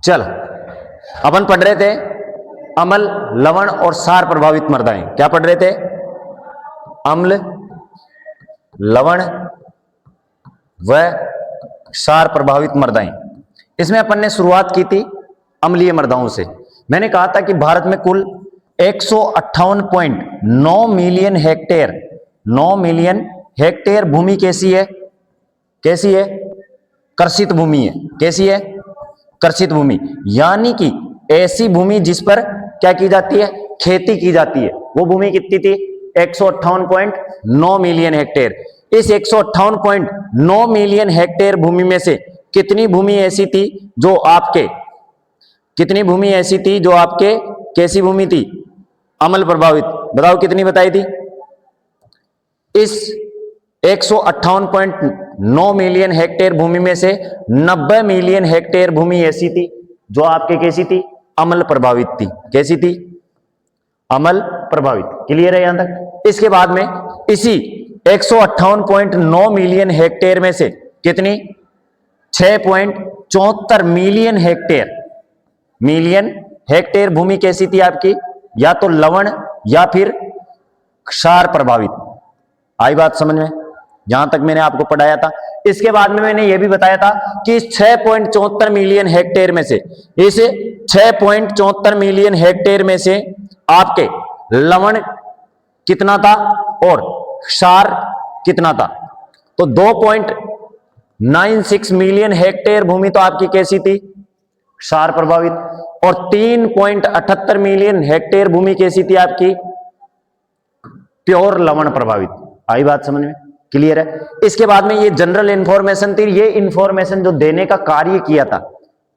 चलो अपन पढ़ रहे थे अम्ल, लवण और क्षार प्रभावित मृदाएं। क्या पढ़ रहे थे? अम्ल, लवण व क्षार प्रभावित मृदाएं। इसमें अपन ने शुरुआत की थी अम्लीय मृदाओं से। मैंने कहा था कि भारत में कुल 158.9 मिलियन हेक्टेयर 9 मिलियन हेक्टेयर भूमि कैसी है? कैसी है? कर्षित भूमि है। कैसी है? कर्षित भूमि, यानी कि ऐसी भूमि जिस पर क्या की जाती है? खेती की जाती है। वो भूमि कितनी थी? 158.9 मिलियन हेक्टेयर। इस 158.9 मिलियन हेक्टेयर भूमि में से कितनी भूमि ऐसी थी जो आपके कैसी भूमि थी? अम्ल प्रभावित। बताओ कितनी बताई थी? इस 158.9 मिलियन हेक्टेयर भूमि में से 90 मिलियन हेक्टेयर भूमि ऐसी थी जो आपके कैसी थी? अम्ल प्रभावित थी। कैसी थी? अम्ल प्रभावित। क्लियर है यहां तक? इसके बाद में इसी 158.9 मिलियन हेक्टेयर में से कितनी? 6.74 मिलियन हेक्टेयर भूमि कैसी थी आपकी? या तो लवण या फिर क्षार प्रभावित। आई बात समझ में? जहां तक मैंने आपको पढ़ाया था। इसके बाद में मैंने यह भी बताया था कि इस 6.74 मिलियन हेक्टेयर में से, इस 6.74 मिलियन हेक्टेयर में से आपके लवण कितना था और क्षार कितना था? तो 2.96 मिलियन हेक्टेयर भूमि तो आपकी कैसी थी? क्षार प्रभावित। और 3.78 मिलियन हेक्टेयर भूमि कैसी थी आपकी? प्योर लवण प्रभावित। आई बात समझ में? क्लियर है? इसके बाद में ये जनरल इंफॉर्मेशन थी। ये इंफॉर्मेशन जो देने का कार्य किया था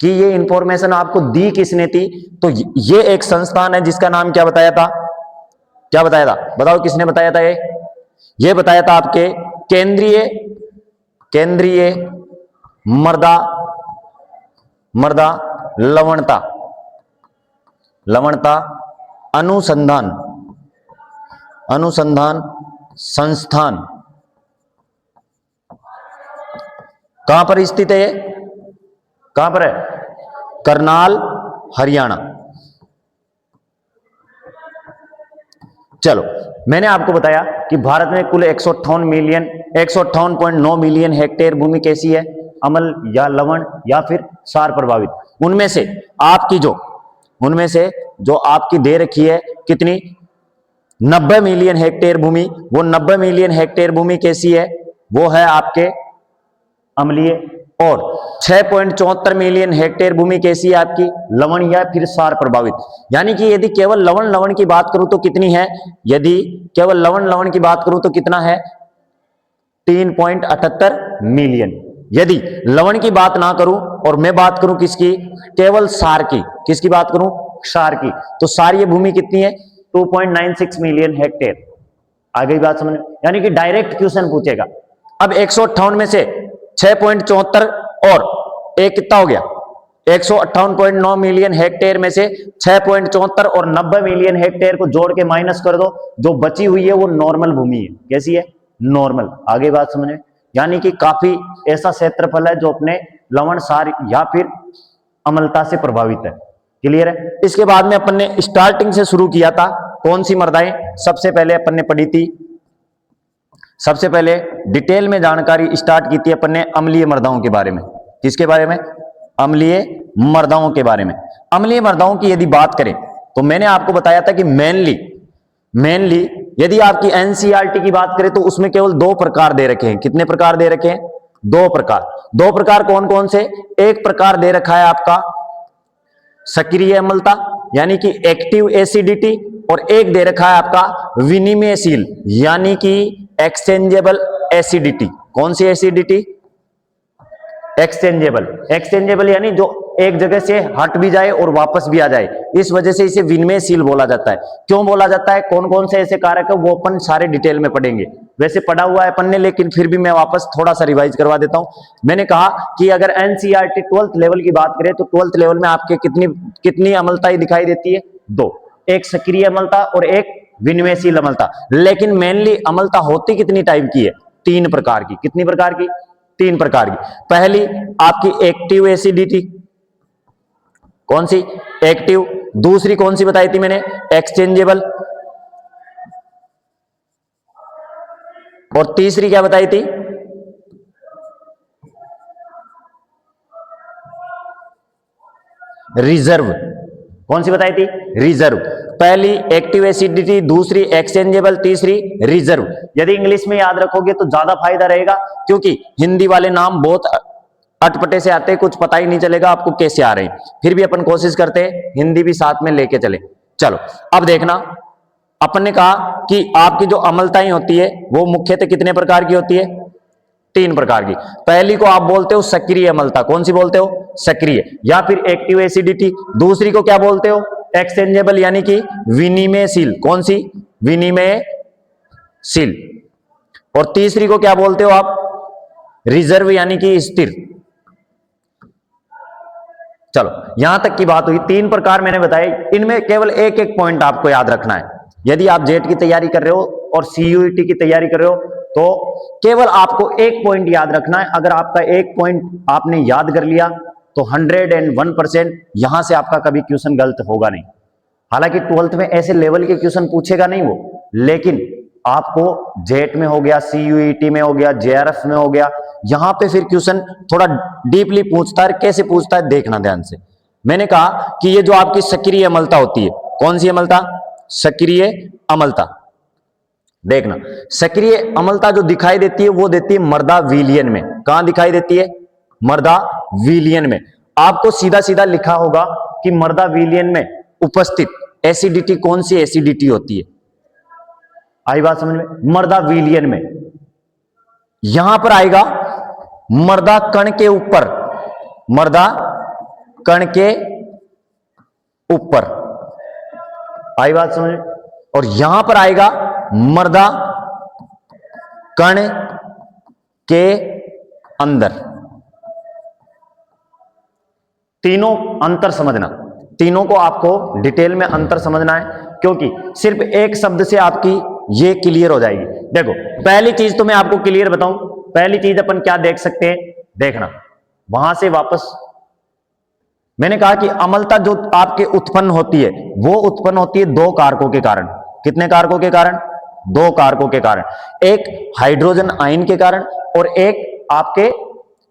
कि ये इंफॉर्मेशन आपको दी किसने थी? तो ये एक संस्थान है जिसका नाम क्या बताया था? क्या बताया था? बताओ किसने बताया था? ये बताया था आपके केंद्रीय मृदा लवणता अनुसंधान संस्थान। कहां पर स्थित है? कहां पर है? करनाल, हरियाणा। चलो, मैंने आपको बताया कि भारत में कुल 158.9 मिलियन हेक्टेयर भूमि कैसी है? अम्ल या लवण या फिर क्षार प्रभावित। उनमें से जो आपकी दे रखी है कितनी? 90 मिलियन हेक्टेयर भूमि। वो 90 मिलियन हेक्टेयर भूमि कैसी है? वो है आपके अम्लीय। और 6.74 मिलियन हेक्टेयर भूमि कैसी है आपकी? लवण या फिर क्षार प्रभावित। यानी कि यदि केवल लवण की बात करूं तो कितनी है? यदि केवल लवण की बात करूं तो कितना है? 3.78 मिलियन। यदि लवण की बात ना करूं और मैं बात करूं किसकी? केवल क्षार की। किसकी बात करूं? क्षार की। तो क्षार ये भूमि कितनी है? 2.96 मिलियन हेक्टेयर। आ गई बात समझ में? यानी कि डायरेक्ट क्वेश्चन पूछेगा। अब 158 में से 6.74 और एक कितना हो गया? 158.9 मिलियन हेक्टेयर में से 6.74 और 90 मिलियन हेक्टेयर को जोड़ के माइनस कर दो। जो बची हुई है वो नॉर्मल भूमि है। कैसी है? नॉर्मल। आगे बात समझ में? यानी कि काफी ऐसा क्षेत्रफल है जो अपने लवण, क्षार या फिर अम्लता से प्रभावित है। क्लियर है? इसके बाद में अपन ने स्टार्टिंग से शुरू किया था। कौन सी मृदाएं? सबसे पहले अपन ने पढ़ी थी, सबसे पहले डिटेल में जानकारी स्टार्ट की थी अपन ने अम्लीय मृदाओं के बारे में। किसके बारे में? अम्लीय मृदाओं के बारे में। अम्लीय मृदाओं की यदि बात करें तो मैंने आपको बताया था कि मेनली यदि आपकी एनसीईआरटी की बात करें तो उसमें केवल 2 प्रकार दे रखे हैं। कितने प्रकार दे रखे हैं? 2 प्रकार कौन कौन से? एक प्रकार दे रखा है आपका सक्रिय अम्लता यानी कि एक्टिव एसिडिटी, और एक दे रखा है आपका विनिमयशील यानी कि एक्सचेंजेबल एसिडिटी। कौन सी एसिडिटी? एक्सचेंजेबल यानी जो एक जगह से हट भी जाए और वापस भी आ जाए, इस वजह से इसे विनिमयशील बोला जाता है। क्यों बोला जाता है? कौन कौन से ऐसे कारक है वो अपन सारे डिटेल में पढ़ेंगे। वैसे पढ़ा हुआ है अपन ने, लेकिन फिर भी मैं वापस थोड़ा सा रिवाइज करवा देता हूं। मैंने कहा कि अगर एनसीईआरटी 12th लेवल की बात करें तो 12th लेवल में आपके कितनी अम्लताएं दिखाई देती है? 2। एक सक्रिय अम्लता और एक विनिमयशील अम्लता। लेकिन मेनली अम्लता होती कितनी टाइप की है? 3 प्रकार की। कितनी प्रकार की? 3 प्रकार की। पहली आपकी एक्टिव एसिडिटी, कौन सी? एक्टिव। दूसरी कौन सी बताई थी मैंने? एक्सचेंजेबल। और तीसरी क्या बताई थी? रिजर्व। कौन सी बताई थी? रिजर्व। पहली एक्टिव एसिडिटी, दूसरी एक्सचेंजेबल, तीसरी रिजर्व। यदि इंग्लिश में याद रखोगे तो ज्यादा फायदा रहेगा, क्योंकि हिंदी वाले नाम बहुत अटपटे से आते हैं, कुछ पता ही नहीं चलेगा आपको कैसे आ रहे हैं। फिर भी अपन कोशिश करते हैं हिंदी भी साथ में लेके चले। चलो अब देखना, अपन ने कहा कि आपकी जो अम्लताएं होती है वो मुख्यतः कितने प्रकार की होती है? 3 प्रकार की। पहली को आप बोलते हो सक्रिय अम्लता। कौन सी बोलते हो? सक्रिय, या फिर एक्टिव एसिडिटी। दूसरी को क्या बोलते हो? एक्सचेंजेबल, यानी कि विनिमयशील। कौन सी? विनिमयशील। और तीसरी को क्या बोलते हो आप? रिजर्व, यानी कि स्थिर। चलो यहां तक की बात हुई। 3 प्रकार मैंने बताए, इनमें केवल एक एक पॉइंट आपको याद रखना है। यदि आप जेट की तैयारी कर रहे हो और सीयूईटी की तैयारी कर रहे हो तो केवल आपको एक पॉइंट याद रखना है। अगर आपका एक पॉइंट आपने याद कर लिया तो 101% यहां से आपका कभी क्वेश्चन गलत होगा नहीं। हालांकि 12th में ऐसे लेवल के क्वेश्चन पूछेगा नहीं वो, लेकिन आपको जेट में हो गया, सीयूईटी में हो गया, जेआरएफ में हो गया, यहां पे फिर क्वेश्चन थोड़ा डीपली पूछता है। कैसे पूछता है देखना ध्यान से। मैंने कहा कि ये जो आपकी सक्रिय अम्लता होती है, कौन सी अम्लता? सक्रिय अम्लता। देखना, सक्रिय अम्लता जो दिखाई देती है वो देती है मृदा विलयन में। कहां दिखाई देती है? मृदा विलयन में। आपको सीधा सीधा लिखा होगा कि मृदा विलयन में उपस्थित एसिडिटी कौन सी एसिडिटी होती है। आई बात समझ में? मृदा विलयन में यहां पर आएगा मृदा कण के ऊपर, मृदा कण के ऊपर। आई बात समझ में? और यहां पर आएगा मृदा कण के अंदर। तीनों अंतर समझना, तीनों को आपको डिटेल में अंतर समझना है, क्योंकि सिर्फ एक शब्द से आपकी ये क्लियर हो जाएगी। देखो पहली चीज तो मैं आपको क्लियर बताऊं। पहली चीज अपन क्या देख सकते हैं, देखना वहां से वापस। मैंने कहा कि अम्लता जो आपके उत्पन्न होती है वो उत्पन्न होती है 2 कारकों के कारण। कितने कारकों के कारण? 2 कारकों के कारण। एक हाइड्रोजन आयन के कारण और एक आपके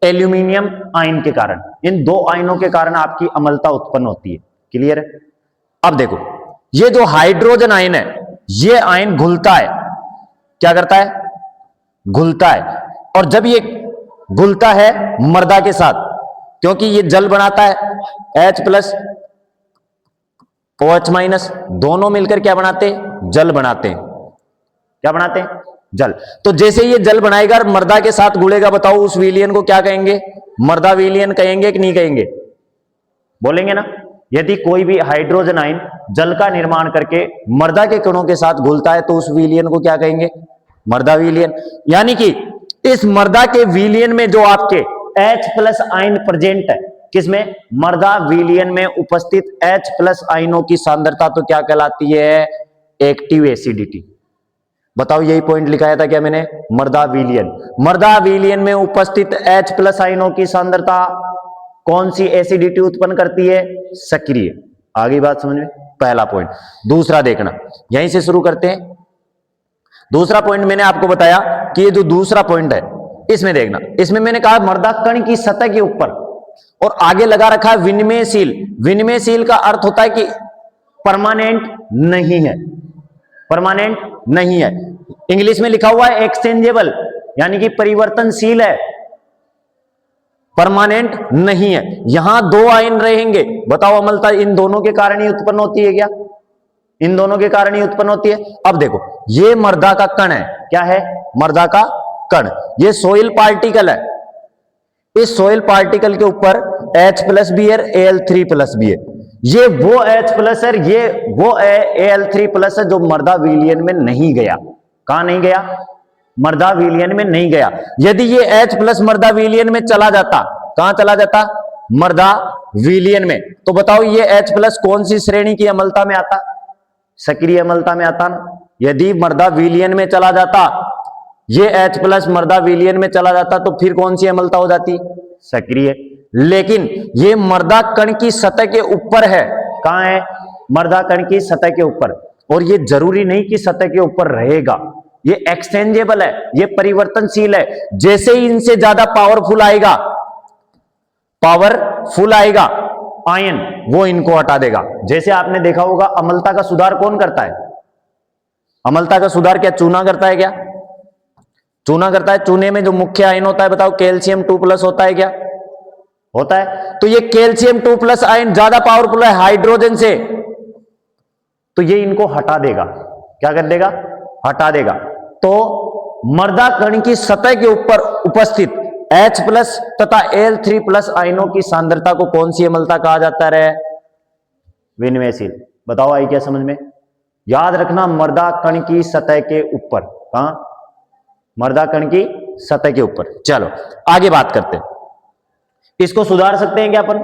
एल्यूमिनियम आयन के कारण। इन 2 आयनों के कारण आपकी अम्लता उत्पन्न होती है। क्लियर है? अब देखो, ये जो हाइड्रोजन आयन है, ये आयन घुलता है। क्या करता है? घुलता है। और जब ये घुलता है मृदा के साथ, क्योंकि ये जल बनाता है, H+ OH-, दोनों मिलकर क्या बनाते हैं? जल बनाते हैं। क्या बनाते हैं? जल। तो जैसे ये जल बनाएगा और मृदा के साथ घुलेगा, बताओ उस विलयन को क्या कहेंगे? मृदा विलयन कहेंगे कि नहीं कहेंगे? बोलेंगे ना। यदि कोई भी हाइड्रोजन आयन जल का निर्माण करके मृदा के कणों के साथ घुलता है तो उस विलयन को क्या कहेंगे? मृदा विलयन। यानी कि इस मृदा के विलयन में जो आपके H+ आयन प्रेजेंट है, किसमें? मृदा विलयन में उपस्थित H+ आयनों की सांद्रता तो क्या कहलाती है? Active acidity. बताओ यही पॉइंट लिखाया था क्या मैंने? मृदा विलयन। मृदा विलयन में उपस्थित H+ आयनों की सांद्रता कौन सी एसिडिटी उत्पन्न करती है? सक्रिय। आगे बात समझ में? पहला पॉइंट। दूसरा देखना, यहीं से शुरू करते हैं। दूसरा पॉइंट मैंने आपको बताया कि ये जो दूसरा पॉइंट है, इसमें देखना, इसमें मैंने कहा मृदा कण की सतह के ऊपर, और आगे लगा रखा है विनिमयशील। विनिमयशील का अर्थ होता है कि परमानेंट नहीं है, परमानेंट नहीं है। इंग्लिश में लिखा हुआ है एक्सचेंजेबल, यानी कि परिवर्तनशील है, परमानेंट नहीं है। यहां 2 आयन रहेंगे। बताओ अम्लता इन दोनों के कारण ही उत्पन्न होती है क्या? इन दोनों के कारण ही उत्पन्न होती है। अब देखो, ये मृदा का कण है। क्या है? मृदा का कण। ये सोइल पार्टिकल है। इस सोइल पार्टिकल के ऊपर H+ भी है, Al3+ भी है। ये वो H+ है, ये वो Al3+ है जो मृदा विलयन में नहीं गया। कहां नहीं गया? मृदा विलयन में नहीं गया। यदि ये H+ मृदा विलयन में चला जाता, कहां चला जाता? मृदा विलयन में। तो बताओ ये H+ कौन सी श्रेणी की अम्लता में आता? सक्रिय अम्लता में आता ना। यदि मृदा विलयन में चला जाता, ये H+ मृदा विलयन में चला जाता, तो फिर कौन सी अम्लता हो जाती? सक्रिय। लेकिन ये मर्दा कण की सतह के ऊपर है। कहां है? मर्दा कण की सतह के ऊपर। और ये जरूरी नहीं कि सतह के ऊपर रहेगा, ये एक्सचेंजेबल है, ये परिवर्तनशील है। जैसे ही इनसे ज्यादा पावरफुल आएगा आयन, वो इनको हटा देगा। जैसे आपने देखा होगा अम्लता का सुधार कौन करता है? अम्लता का सुधार क्या चूना करता है? क्या चूना करता है? चूने में जो मुख्य आयन होता है बताओ, कैल्शियम 2+ होता है। क्या होता है? तो ये कैल्शियम 2+ आयन ज्यादा पावरफुल है हाइड्रोजन से, तो ये इनको हटा देगा। क्या कर देगा? हटा देगा। तो मर्दा कण की सतह के ऊपर उपस्थित H+ तथा Al3+ आयनों की सांद्रता को कौन सी अम्लता कहा जाता है? विनिमयशील। बताओ आई क्या समझ में? याद रखना, मर्दा कण की सतह के ऊपर। कहां? मर्दा कण की सतह के ऊपर। चलो आगे बात करते हैं। इसको सुधार सकते हैं क्या अपन?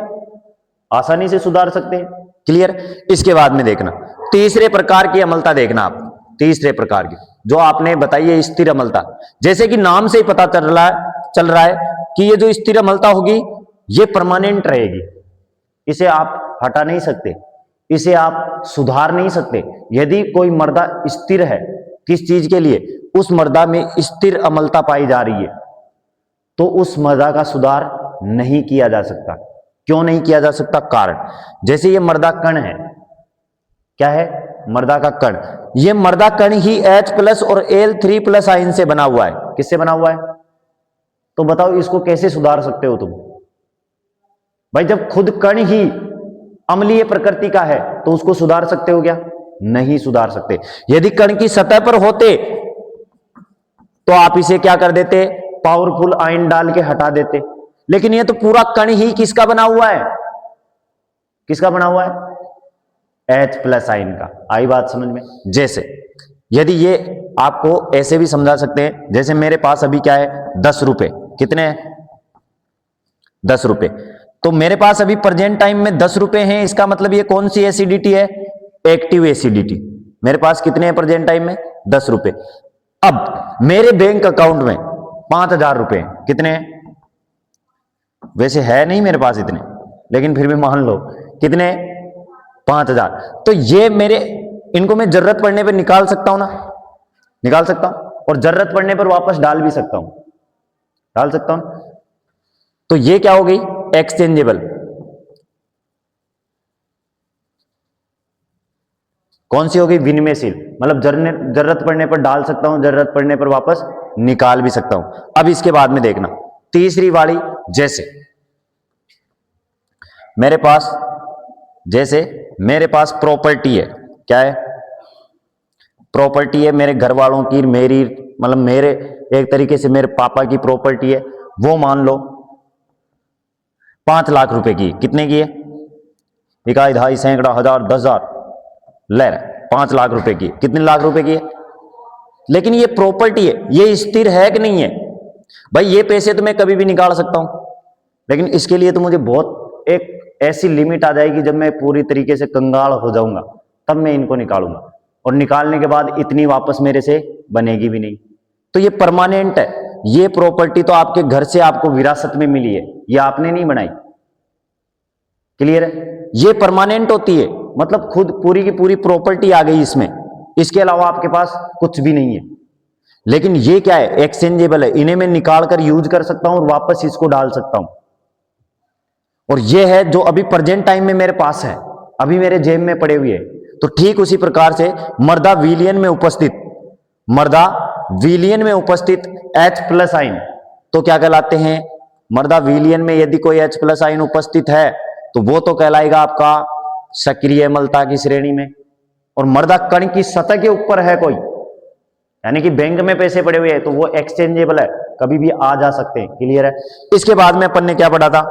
आसानी से सुधार सकते हैं। क्लियर? इसके बाद में देखना तीसरे प्रकार की अम्लता देखना आप। तीसरे प्रकार की जो आपने बताई है स्थिर अम्लता। जैसे कि नाम से ही पता चल रहा है कि ये जो स्थिर अम्लता होगी ये परमानेंट रहेगी, इसे आप हटा नहीं सकते, इसे आप सुधार नहीं सकते। यदि कोई मर्दा स्थिर है किस चीज के लिए, उस मर्दा में स्थिर अम्लता पाई जा रही है, तो उस मर्दा का सुधार नहीं किया जा सकता। क्यों नहीं किया जा सकता? कारण जैसे ये मर्दा कण है, क्या है? मर्दा का कण। ये मर्दा कण ही H+ और Al3+ आयन से बना हुआ है। किससे बना हुआ है? तो बताओ इसको कैसे सुधार सकते हो तुम? भाई जब खुद कण ही अम्लीय प्रकृति का है तो उसको सुधार सकते हो क्या? नहीं सुधार सकते। यदि कण की सतह पर होते तो आप इसे क्या कर देते? पावरफुल आयन डाल के हटा देते। लेकिन ये तो पूरा कण ही किसका बना हुआ है? किसका बना हुआ है? H+ आयन का। आई बात समझ में? जैसे यदि ये आपको ऐसे भी समझा सकते हैं, जैसे मेरे पास अभी क्या है? 10 रुपए। कितने हैं? 10 रुपए। तो मेरे पास अभी प्रेजेंट टाइम में 10 रुपए हैं, इसका मतलब ये कौन सी एसिडिटी है? Active acidity. मेरे पास कितने हैं प्रेजेंट टाइम में? 10 रुपए। अब मेरे बैंक अकाउंट में 5000 रुपए। कितने हैं? वैसे है नहीं मेरे पास इतने, लेकिन फिर भी मान लो कितने? 5000। तो ये मेरे, इनको मैं जरूरत पड़ने पर निकाल सकता हूं ना? निकाल सकता हूं, और जरूरत पड़ने पर वापस डाल भी सकता हूं। डाल सकता हूं। तो ये क्या हो गई? एक्सचेंजेबल। कौन सी हो गई? विनिमयशील। मतलब जरूरत पड़ने पर डाल सकता हूं, जरूरत पड़ने पर वापस निकाल भी सकता हूं। अब इसके बाद में देखना तीसरी वाली। जैसे मेरे पास प्रॉपर्टी है। क्या है? प्रॉपर्टी है मेरे घर वालों की, मेरी, मतलब मेरे एक तरीके से मेरे पापा की प्रॉपर्टी है। वो मान लो 5 लाख रुपए की। कितने की है? इकाई, ढाई, सैकड़ा, हजार, 10,000 ले रहा, 5 लाख रुपए की। कितने लाख रुपए की है? लेकिन ये प्रॉपर्टी है, ये स्थिर है कि नहीं है? भाई ये पैसे तो मैं कभी भी निकाल सकता हूं, लेकिन इसके लिए तो मुझे बहुत एक ऐसी लिमिट आ जाएगी, जब मैं पूरी तरीके से कंगाल हो जाऊंगा तब मैं इनको निकालूंगा, और निकालने के बाद इतनी वापस मेरे से बनेगी भी नहीं। तो ये परमानेंट है। ये प्रॉपर्टी तो आपके घर से आपको विरासत में मिली है, ये आपने नहीं बनाई। क्लियर है? ये परमानेंट होती है, मतलब खुद पूरी की पूरी प्रॉपर्टी आ गई इसमें, इसके अलावा आपके पास कुछ भी नहीं है। लेकिन ये क्या है? एक्सचेंजेबल है। इन्हें मैं निकाल कर यूज कर सकता हूं और वापस इसको डाल सकता हूं। और ये है जो अभी प्रेजेंट टाइम में मेरे पास है, अभी मेरे जेब में पड़े हुए। तो ठीक उसी प्रकार से मर्दा विलियन में उपस्थित H+ आयन तो क्या कहलाते हैं? मर्दा विलियन में यदि कोई H+ आयन उपस्थित है तो वो तो कहलाएगा आपका सक्रिय अम्लता की श्रेणी में। और मर्दा कण की सतह के ऊपर है कोई, यानी कि बैंक में पैसे पड़े हुए हैं, तो वो एक्सचेंजेबल है, कभी भी आ जा सकते हैं। क्लियर है? इसके बाद में अपन ने क्या पढ़ा था?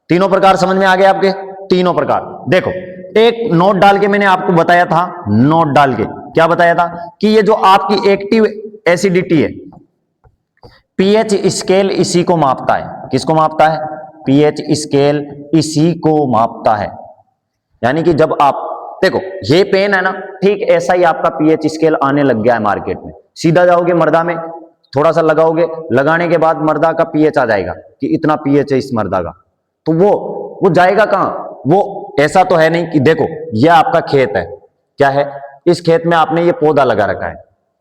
तीनों प्रकार समझ में आ गए आपके? तीनों प्रकार देखो, एक नोट डाल के मैंने आपको बताया था। नोट डाल के क्या बताया था? कि ये जो आपकी एक्टिव एसिडिटी है, पीएच स्केल इसी को मापता है। किसको मापता है? पीएच स्केल इसी को मापता है। यानी कि जब आप देखो, ये पेन है ना, ठीक ऐसा ही आपका पीएच स्केल आने लग गया है मार्केट में। सीधा जाओगे मर्दा में, थोड़ा सा लगाओगे, लगाने के बाद मर्दा का पीएच आ जाएगा। कि इतना पीएच है इस मर्दा का, तो वो जाएगा कहां? वो ऐसा तो है नहीं कि देखो ये आपका खेत है, क्या है, इस खेत में आपने ये पौधा लगा रखा है,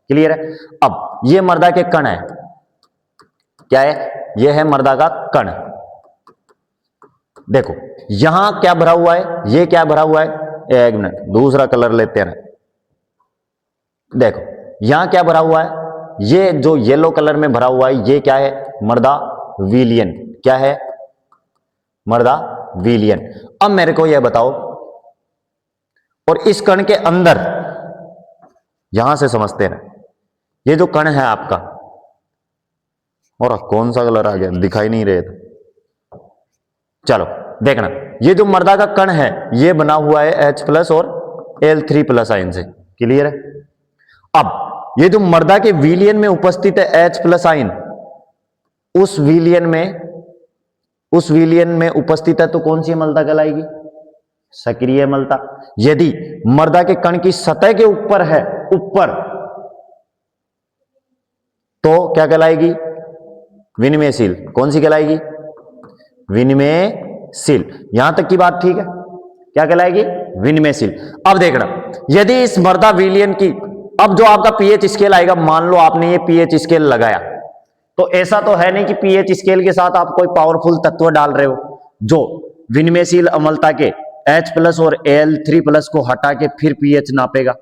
क्लियर है। अब ये मर्दा के कण है, क्या है, ये है मर्दा का कण। देखो यहां क्या भरा हुआ है, ये क्या भरा हुआ है, एक मिनट दूसरा कलर लेते हैं। देखो यहां क्या भरा हुआ है, ये जो येलो कलर में भरा हुआ है ये क्या है, मर्दा विलियन, क्या है, मर्दा विलियन। अब मेरे को यह बताओ, और इस कण के अंदर, यहां से समझते हैं, ये जो कण है आपका, और कौन सा कलर आ गया दिखाई नहीं रहे थे, चलो देखना, ये जो मर्दा का कण है ये बना हुआ है H+ और Al3+ आयन से, क्लियर है। अब ये जो मर्दा के विलियन में उपस्थित है H+ आयन, उस विलियन में उपस्थित है तो कौन सी अम्लता कहलाएगी, सक्रिय अम्लता। यदि मर्दा के कण की सतह के ऊपर है, ऊपर, तो क्या कहलाएगी, विनिमयशील। कौन सी कहलाएगी, विनिमयशील। यहां तक की बात ठीक है, क्या कहलाएगी, विनिमयशील। अब देखना, यदि इस मर्दा विलियन की, अब जो आपका पीएच स्केल आएगा, मान लो आपने ये पीएच स्केल लगाया, तो ऐसा तो है नहीं कि पीएच स्केल के साथ आप कोई पावरफुल तत्व डाल रहे हो जो विनिमयशील अम्लता के H+ और Al3+ को हटा के फिर पीएच नापेगा,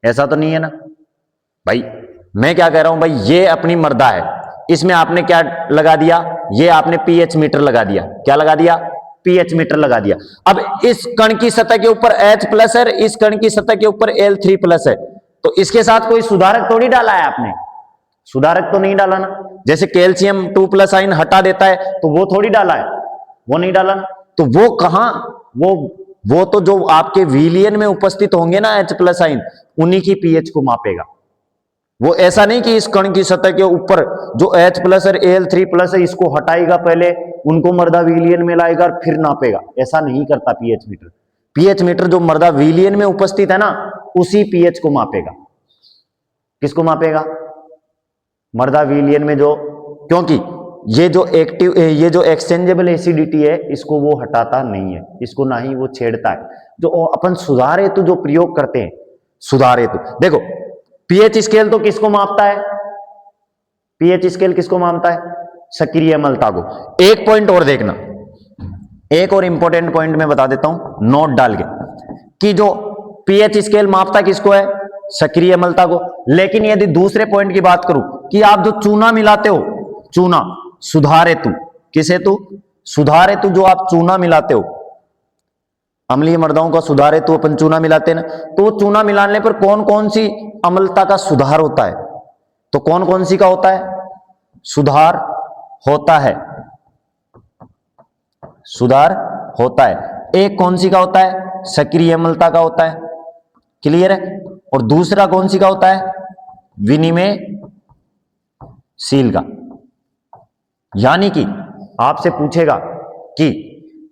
ऐसा तो नहीं है ना भाई। मैं क्या कह रहा हूं भाई, ये अपनी मर्दा है, इसमें आपने क्या लगा दिया, ये आपने पीएच मीटर लगा दिया, क्या लगा दिया, पीएच मीटर लगा दिया। अब इस कण की सतह के ऊपर H+ है, इस कण की सतह के ऊपर Al3+ है, तो इसके साथ कोई सुधारक थोड़ी डाला है आपने, सुधारक तो नहीं डाला ना। जैसे कैल्शियम 2+ आयन हटा देता है तो वो थोड़ी डाला है, वो नहीं डाला ना। तो वो कहां, वो तो जो आपके विलियन में उपस्थित होंगे ना H+ आयन, उन्हीं की पीएच को मापेगा। वो ऐसा नहीं कि इस कण की सतह के ऊपर जो H+ और Al3+ है इसको हटाएगा, पहले उनको मर्दा विलियन में लाएगा और फिर नापेगा, ऐसा नहीं करता पीएच मीटर। पीएच मीटर जो मर्दा विलियन में उपस्थित है ना, उसी पीएच को मापेगा। किसको मापेगा, मर्दा विलियन में जो, क्योंकि ये जो एक्सचेंजेबल एसिडिटी है इसको वो हटाता नहीं है, इसको ना ही वो छेड़ता है। जो अपन सुधार हेतु जो प्रयोग करते हैं, सुधार हेतु, देखो पीएच स्केल तो किसको मापता है, पीएच स्केल किसको मापता है, सक्रिय अम्लता को। एक पॉइंट और देखना, एक और इंपॉर्टेंट पॉइंट मैं बता देता हूं नोट डाल के, कि जो पीएच स्केल मापता किसको है, सक्रिय अम्लता को। लेकिन यदि दूसरे पॉइंट की बात करूं कि आप जो चूना मिलाते हो, चूना सुधार हेतु, किस हेतु, सुधार हेतु जो आप चूना मिलाते हो, अम्लीय मर्दाओं का सुधार हेतु अपन चूना मिलाते हैं ना, तो चूना मिलाने पर कौन कौन सी अम्लता का सुधार होता है, तो कौन कौन सी का होता है, सुधार होता है, सुधार होता है। एक कौन सी का होता है, सक्रिय अम्लता का होता है, क्लियर है। और दूसरा कौन सी का होता है, विनिमयशील का। यानी कि आपसे पूछेगा कि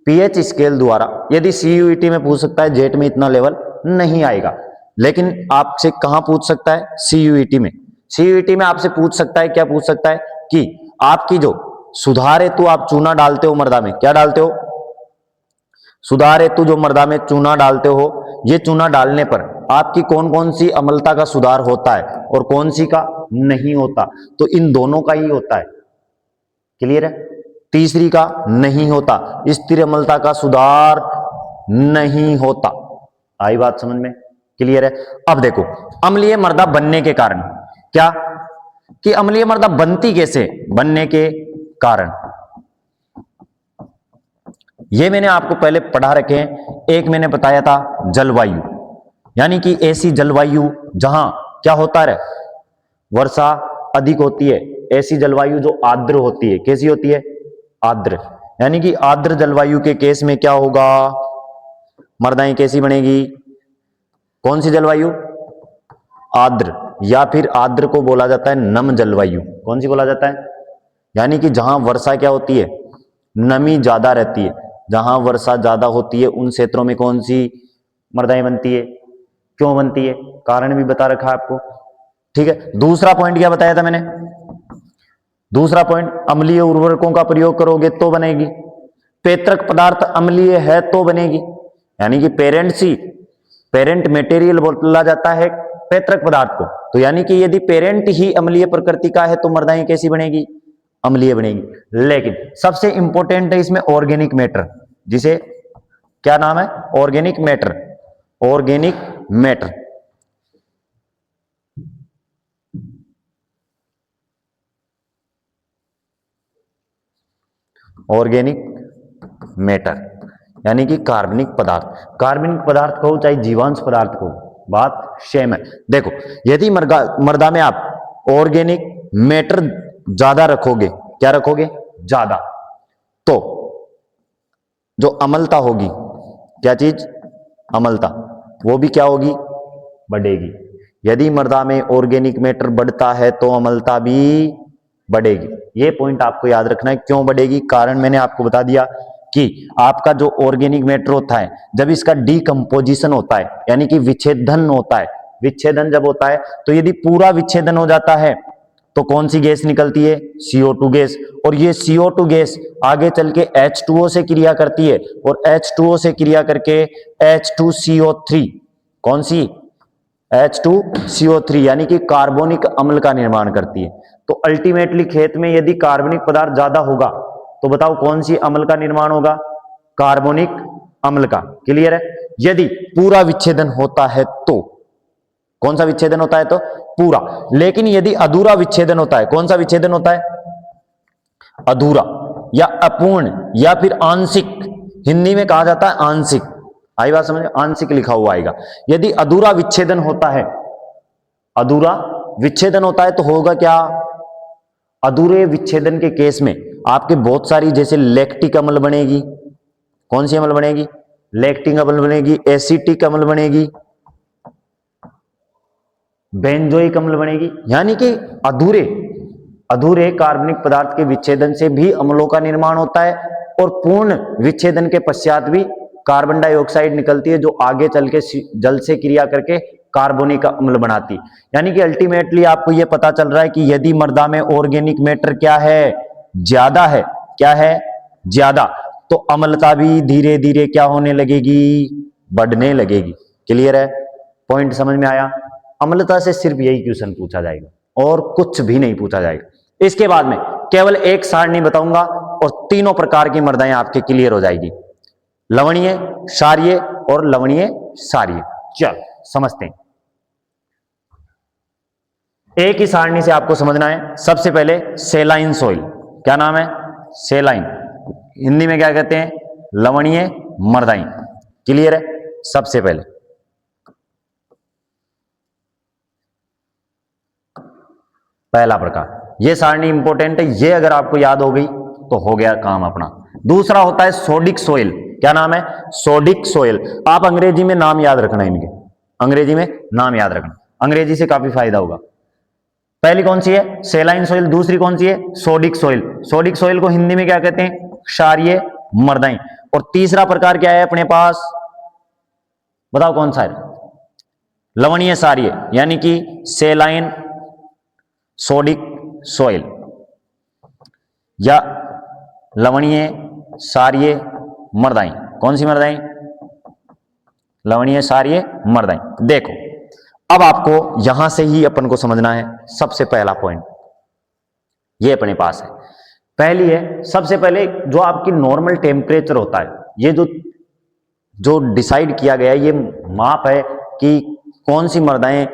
पीएच स्केल द्वारा, यदि सीयूईटी में पूछ सकता है, जेट में इतना लेवल नहीं आएगा, लेकिन आपसे कहां पूछ सकता है, सीयूईटी में। सीयूईटी में आपसे पूछ सकता है, क्या पूछ सकता है, कि आपकी जो सुधार हेतु आप चूना डालते हो मर्दा में, क्या डालते हो, सुधार हेतु जो मर्दा में चूना डालते हो, ये चूना डालने पर आपकी कौन कौन सी अम्लता का सुधार होता है और कौन सी का नहीं होता, तो इन दोनों का ही होता है, क्लियर है। तीसरी का नहीं होता, स्थिर अम्लता का सुधार नहीं होता। आई बात समझ में, क्लियर है। अब देखो अम्लीय मर्दा बनने के कारण, क्या, कि अम्लीय मर्दा बनती कैसे, बनने के कारण ये मैंने आपको पहले पढ़ा रखे हैं। एक मैंने बताया था जलवायु, यानी कि ऐसी जलवायु जहां क्या होता है, वर्षा अधिक होती है, ऐसी जलवायु जो आर्द्र होती है, कैसी होती है, आर्द्र। यानी कि आर्द्र जलवायु के केस में क्या होगा, मर्दाएं कैसी बनेगी, कौन सी जलवायु, आर्द्र, या फिर आर्द्र को बोला जाता है नम जलवायु। कौन सी बोला जाता है, यानी कि जहां वर्षा क्या होती है, नमी ज्यादा रहती है। जहां वर्षा ज्यादा होती है उन क्षेत्रों में कौन सी मर्दाएं बनती है, क्यों बनती है, कारण भी बता रखा है आपको, ठीक है। दूसरा पॉइंट क्या बताया था मैंने, दूसरा पॉइंट, अम्लीय उर्वरकों का प्रयोग करोगे तो बनेगी। पेत्रक पदार्थ अम्लीय है तो बनेगी, यानी कि पेरेंट मटेरियल बोला जाता है पेत्रक पदार्थ को। तो यानी कि यदि पेरेंट ही अम्लीय प्रकृति का है तो मृदाएं कैसी बनेगी? अम्लीय बनेगी। लेकिन सबसे इंपॉर्टेंट है इसमें ऑर्गेनिक मैटर, जिसे क्या नाम है? Organic matter. Organic matter, organic matter यानी कि कार्बनिक पदार्थ। कार्बनिक पदार्थ कहो चाहे जीवांश पदार्थ कहो, बात सेम है। देखो, यदि मृदा में आप ऑर्गेनिक मैटर ज्यादा रखोगे, क्या रखोगे? ज्यादा, तो जो अम्लता होगी, क्या चीज? अम्लता, वो भी क्या होगी? बढ़ेगी। यदि मृदा में ऑर्गेनिक मैटर बढ़ता है तो अम्लता भी बढ़ेगी। ये पॉइंट आपको याद रखना है। क्यों बढ़ेगी? कारण मैंने आपको बता दिया कि आपका जो ऑर्गेनिक मैटर होता है, जब इसका डीकंपोजिशन होता है, यानी कि विच्छेदन होता है, विच्छेदन जब होता है, तो यदि पूरा विच्छेदन हो जाता है तो कौन सी गैस निकलती है? CO2 gas. और ये CO2 गैस आगे चल के H2O से क्रिया करती है, और H2O से क्रिया करके H2CO3, कौन सी? H2CO3 यानी कि कार्बोनिक अम्ल का निर्माण करती है। तो अल्टीमेटली खेत में यदि कार्बनिक पदार्थ ज्यादा होगा तो बताओ कौन सी अम्ल का निर्माण होगा? कार्बोनिक अम्ल का। क्लियर है? यदि पूरा विच्छेदन होता है तो, कौन सा विच्छेदन होता है? तो पूरा। लेकिन यदि अधूरा विच्छेदन होता है, कौन सा विच्छेदन होता है? अधूरा या अपूर्ण या फिर आंशिक, हिंदी में कहा जाता है आंशिक। आई बात समझ? आंशिक लिखा हुआ आएगा। यदि अधूरा विच्छेदन होता है, अधूरा विच्छेदन होता है तो होगा क्या? अधूरे विच्छेदन के केस में आपके बहुत सारी, जैसे लैक्टिक अम्ल बनेगी। कौन सी अम्ल बनेगी? लैक्टिक अम्ल बनेगी, एसिटिक अम्ल बनेगी, बेंजोइक अम्ल बनेगी। यानी कि अधूरे कार्बनिक पदार्थ के विच्छेदन से भी अम्लों का निर्माण होता है, और पूर्ण विच्छेदन के पश्चात भी कार्बन डाइऑक्साइड निकलती है, जो आगे चल के जल से क्रिया करके कार्बोनिक अम्ल बनाती। यानी कि अल्टीमेटली आपको यह पता चल रहा है कि यदि मृदा में ऑर्गेनिक मैटर क्या है? ज्यादा है। क्या है? ज्यादा। तो अम्लता भी धीरे धीरे क्या होने लगेगी? बढ़ने लगेगी। क्लियर है? पॉइंट समझ में आया? अम्लता से सिर्फ यही क्वेश्चन पूछा जाएगा और कुछ भी नहीं पूछा जाएगा। इसके बाद में केवल एक सारणी बताऊंगा और तीनों प्रकार की मृदाएं आपके क्लियर हो जाएगी, लवणीय, क्षारीय और लवणीय क्षारीय। चल समझते हैं। एक ही सारणी से आपको समझना है। सबसे पहले सेलाइन सोइल, क्या नाम है? सेलाइन, हिंदी में क्या कहते हैं? लवणीय मृदाएं। क्लियर है? सबसे पहले पहला प्रकार, यह सारणी इंपॉर्टेंट है, ये अगर आपको याद हो गई तो हो गया काम अपना। दूसरा होता है सोडिक सोइल। क्या नाम है? Sodic soil. आप अंग्रेजी में नाम याद रखना इनके, अंग्रेजी में नाम याद रखना, अंग्रेजी से काफी फायदा होगा। पहली कौन सी है? सेलाइन सोइल। दूसरी कौन सी है? Sodic soil. सोडिक सोइल को हिंदी में क्या कहते हैं? क्षारीय मृदाएं। और तीसरा प्रकार क्या है अपने पास? बताओ कौन सा है? लवणीय क्षारीय, यानी कि सेलाइन सोडिक सोइल या लवणीय क्षारीय मृदाएं। कौन सी मृदाएं? लवणीय क्षारीय मृदाएं। देखो, अब आपको यहां से ही अपन को समझना है सबसे पहला पॉइंट, ये अपने पास है। पहली है, सबसे पहले जो आपकी नॉर्मल टेम्परेचर होता है, ये जो डिसाइड किया गया है, ये माप है कि कौन सी मृदाएं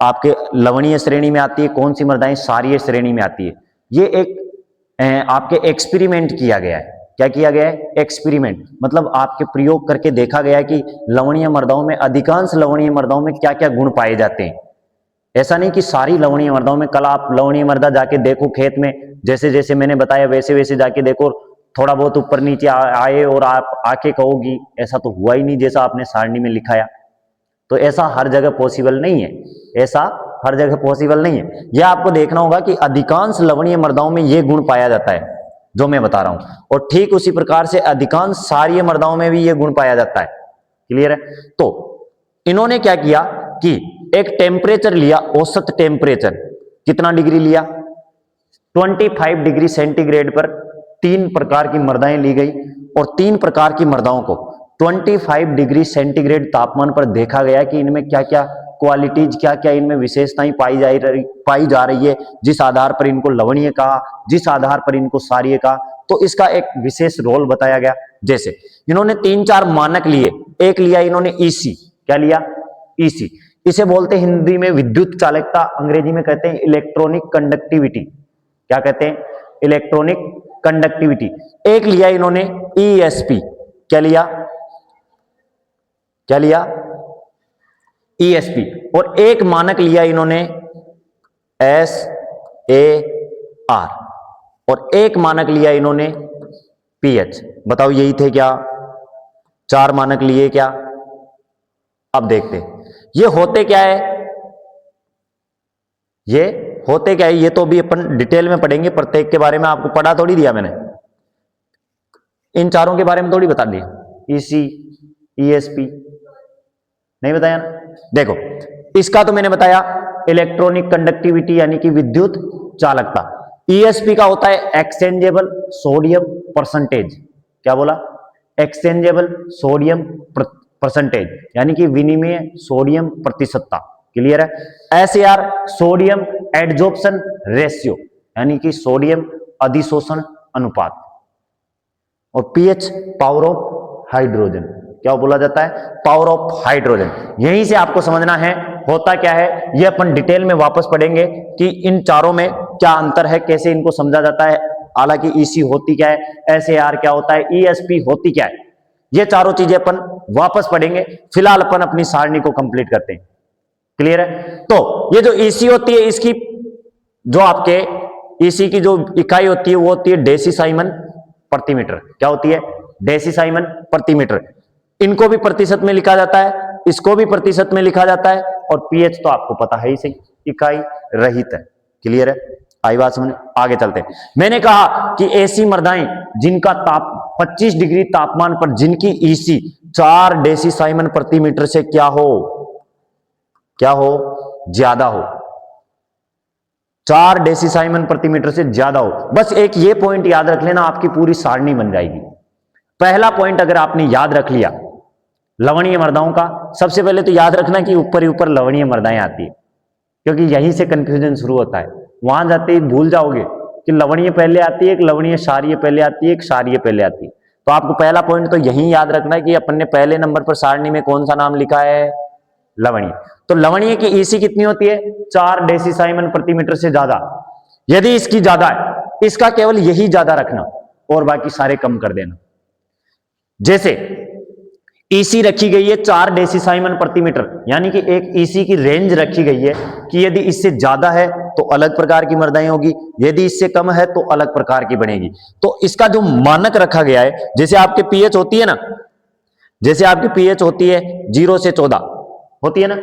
आपके लवणीय श्रेणी में आती है, कौन सी मृदाएं क्षारीय श्रेणी में आती है। ये एक आपके एक्सपेरिमेंट किया गया है। क्या किया गया है? एक्सपेरिमेंट, मतलब आपके प्रयोग करके देखा गया है कि लवणीय मृदाओं में, अधिकांश लवणीय मृदाओं में क्या क्या गुण पाए जाते हैं। ऐसा नहीं कि सारी लवणीय मृदाओं में। कल आप लवणीय मृदा जाके देखो खेत में, जैसे जैसे मैंने बताया वैसे वैसे जाके देखो, थोड़ा बहुत ऊपर नीचे आए और आप आके कहोगी ऐसा तो हुआ ही नहीं जैसा आपने सारणी में लिखाया। तो ऐसा हर जगह पॉसिबल नहीं है, ऐसा हर जगह पॉसिबल नहीं है। यह आपको देखना होगा कि अधिकांश लवणीय मृदाओं में यह गुण पाया जाता है जो मैं बता रहा हूं, और ठीक उसी प्रकार से अधिकांश क्षारीय मृदाओं में भी यह गुण पाया जाता है। क्लियर है? तो इन्होंने क्या किया कि एक टेम्परेचर लिया, औसत टेम्परेचर कितना डिग्री लिया? 25 डिग्री सेंटीग्रेड पर 3 प्रकार की मृदाएं ली गई और 3 प्रकार की मृदाओं को 25 डिग्री सेंटीग्रेड तापमान पर देखा गया कि इनमें क्या क्या क्वालिटीज, क्या क्या इनमें विशेषताएं पाई जा रही है, जिस आधार पर इनको लवणीय कहा, जिस आधार पर इनको क्षारीय कहा। तो इसका एक विशेष रोल बताया गया। जैसे इन्होंने 3-4 मानक लिए। एक लिया इन्होंने ईसी। क्या लिया? ईसी। इसे बोलते हैं हिंदी में विद्युत चालकता, अंग्रेजी में कहते हैं इलेक्ट्रॉनिक कंडक्टिविटी। क्या कहते हैं? Electronic conductivity. एक लिया इन्होंने ईएसपी। क्या लिया? क्या लिया? ईएसपी। और एक मानक लिया इन्होंने SAR और एक मानक लिया इन्होंने पीएच। बताओ यही थे क्या? 4 मानक लिए क्या? अब देखते हैं ये होते क्या है, ये होते क्या है। ये तो भी अपन डिटेल में पढ़ेंगे, प्रत्येक के बारे में आपको पढ़ा थोड़ी दिया मैंने, इन चारों के बारे में थोड़ी बता दिया। ईसी, ईएसपी नहीं बताया ना। देखो इसका तो मैंने बताया इलेक्ट्रॉनिक कंडक्टिविटी यानी कि विद्युत चालकता। ईएसपी का होता है एक्सचेंजेबल सोडियम परसेंटेज। क्या बोला? एक्सचेंजेबल सोडियम परसेंटेज यानी कि विनिमय सोडियम प्रतिशतता। क्लियर है? एसएआर सोडियम एडजॉर्प्शन रेशियो यानी कि सोडियम अधिशोषण अनुपात। और पीएच पावर ऑफ हाइड्रोजन। क्या बोला जाता है? Power of hydrogen. यहीं से आपको समझना है होता क्या है। ये अपन डिटेल में वापस पढ़ेंगे कि इन चारों में क्या अंतर है, कैसे इनको समझा जाता है। हालांकि ईसी होती क्या है, एसएआर क्या होता है, ईएसपी होती क्या है, ये चारों चीजें अपन वापस पढ़ेंगे। फिलहाल अपन अपनी सारणी को कंप्लीट करते हैं। क्लियर है? तो ये जो ईसी होती है, इसकी जो आपके ईसी की जो इकाई होती है वो होती है डेसीसाइमन प्रति मीटर। क्या होती है? डेसीसाइमन प्रति मीटर। इनको भी प्रतिशत में लिखा जाता है, इसको भी प्रतिशत में लिखा जाता है। और पीएच तो आपको पता है ही सही, इकाई रहित है। क्लियर है? आई बात समझ? आगे चलते हैं। मैंने कहा कि ऐसी मृदाएं जिनका 25 डिग्री तापमान पर जिनकी ईसी 4 डेसीसाइमन प्रति मीटर से क्या हो, ज्यादा हो, 4 डेसीसाइमन प्रति मीटर से ज्यादा हो। बस एक ये पॉइंट याद रख लेना, आपकी पूरी सारणी बन जाएगी। पहला पॉइंट अगर आपने याद रख लिया लवणीय मृदाओं का, सबसे पहले तो याद रखना कि ऊपर ही ऊपर लवणीय मृदाएं आती है, क्योंकि यहीं से कंफ्यूजन शुरू होता है। वहां जाते ही भूल जाओगे कि लवणीय पहले आती है, एक लवणीय क्षारीय पहले आती है, एक क्षारीय पहले आती है। तो आपको पहला पॉइंट तो यही याद रखना है कि अपन ने पहले नंबर पर सारणी में कौन सा नाम लिखा है? लवणीय। तो लवणीय की ईसी कितनी होती है? 4 डेसीसाइमन प्रति मीटर से ज्यादा। यदि इसकी ज्यादा है, इसका केवल यही ज्यादा रखना और बाकी सारे कम कर देना। जैसे ईसी रखी गई है 4 डेसीसाइमन प्रति मीटर, यानी कि एक ईसी की रेंज रखी गई है कि यदि इससे ज्यादा है तो अलग प्रकार की मृदाएं होगी, यदि इससे कम है तो अलग प्रकार की बनेगी। तो इसका जो मानक रखा गया है, जैसे आपके पीएच होती है ना, जैसे आपकी पीएच होती है 0 से 14 होती है ना,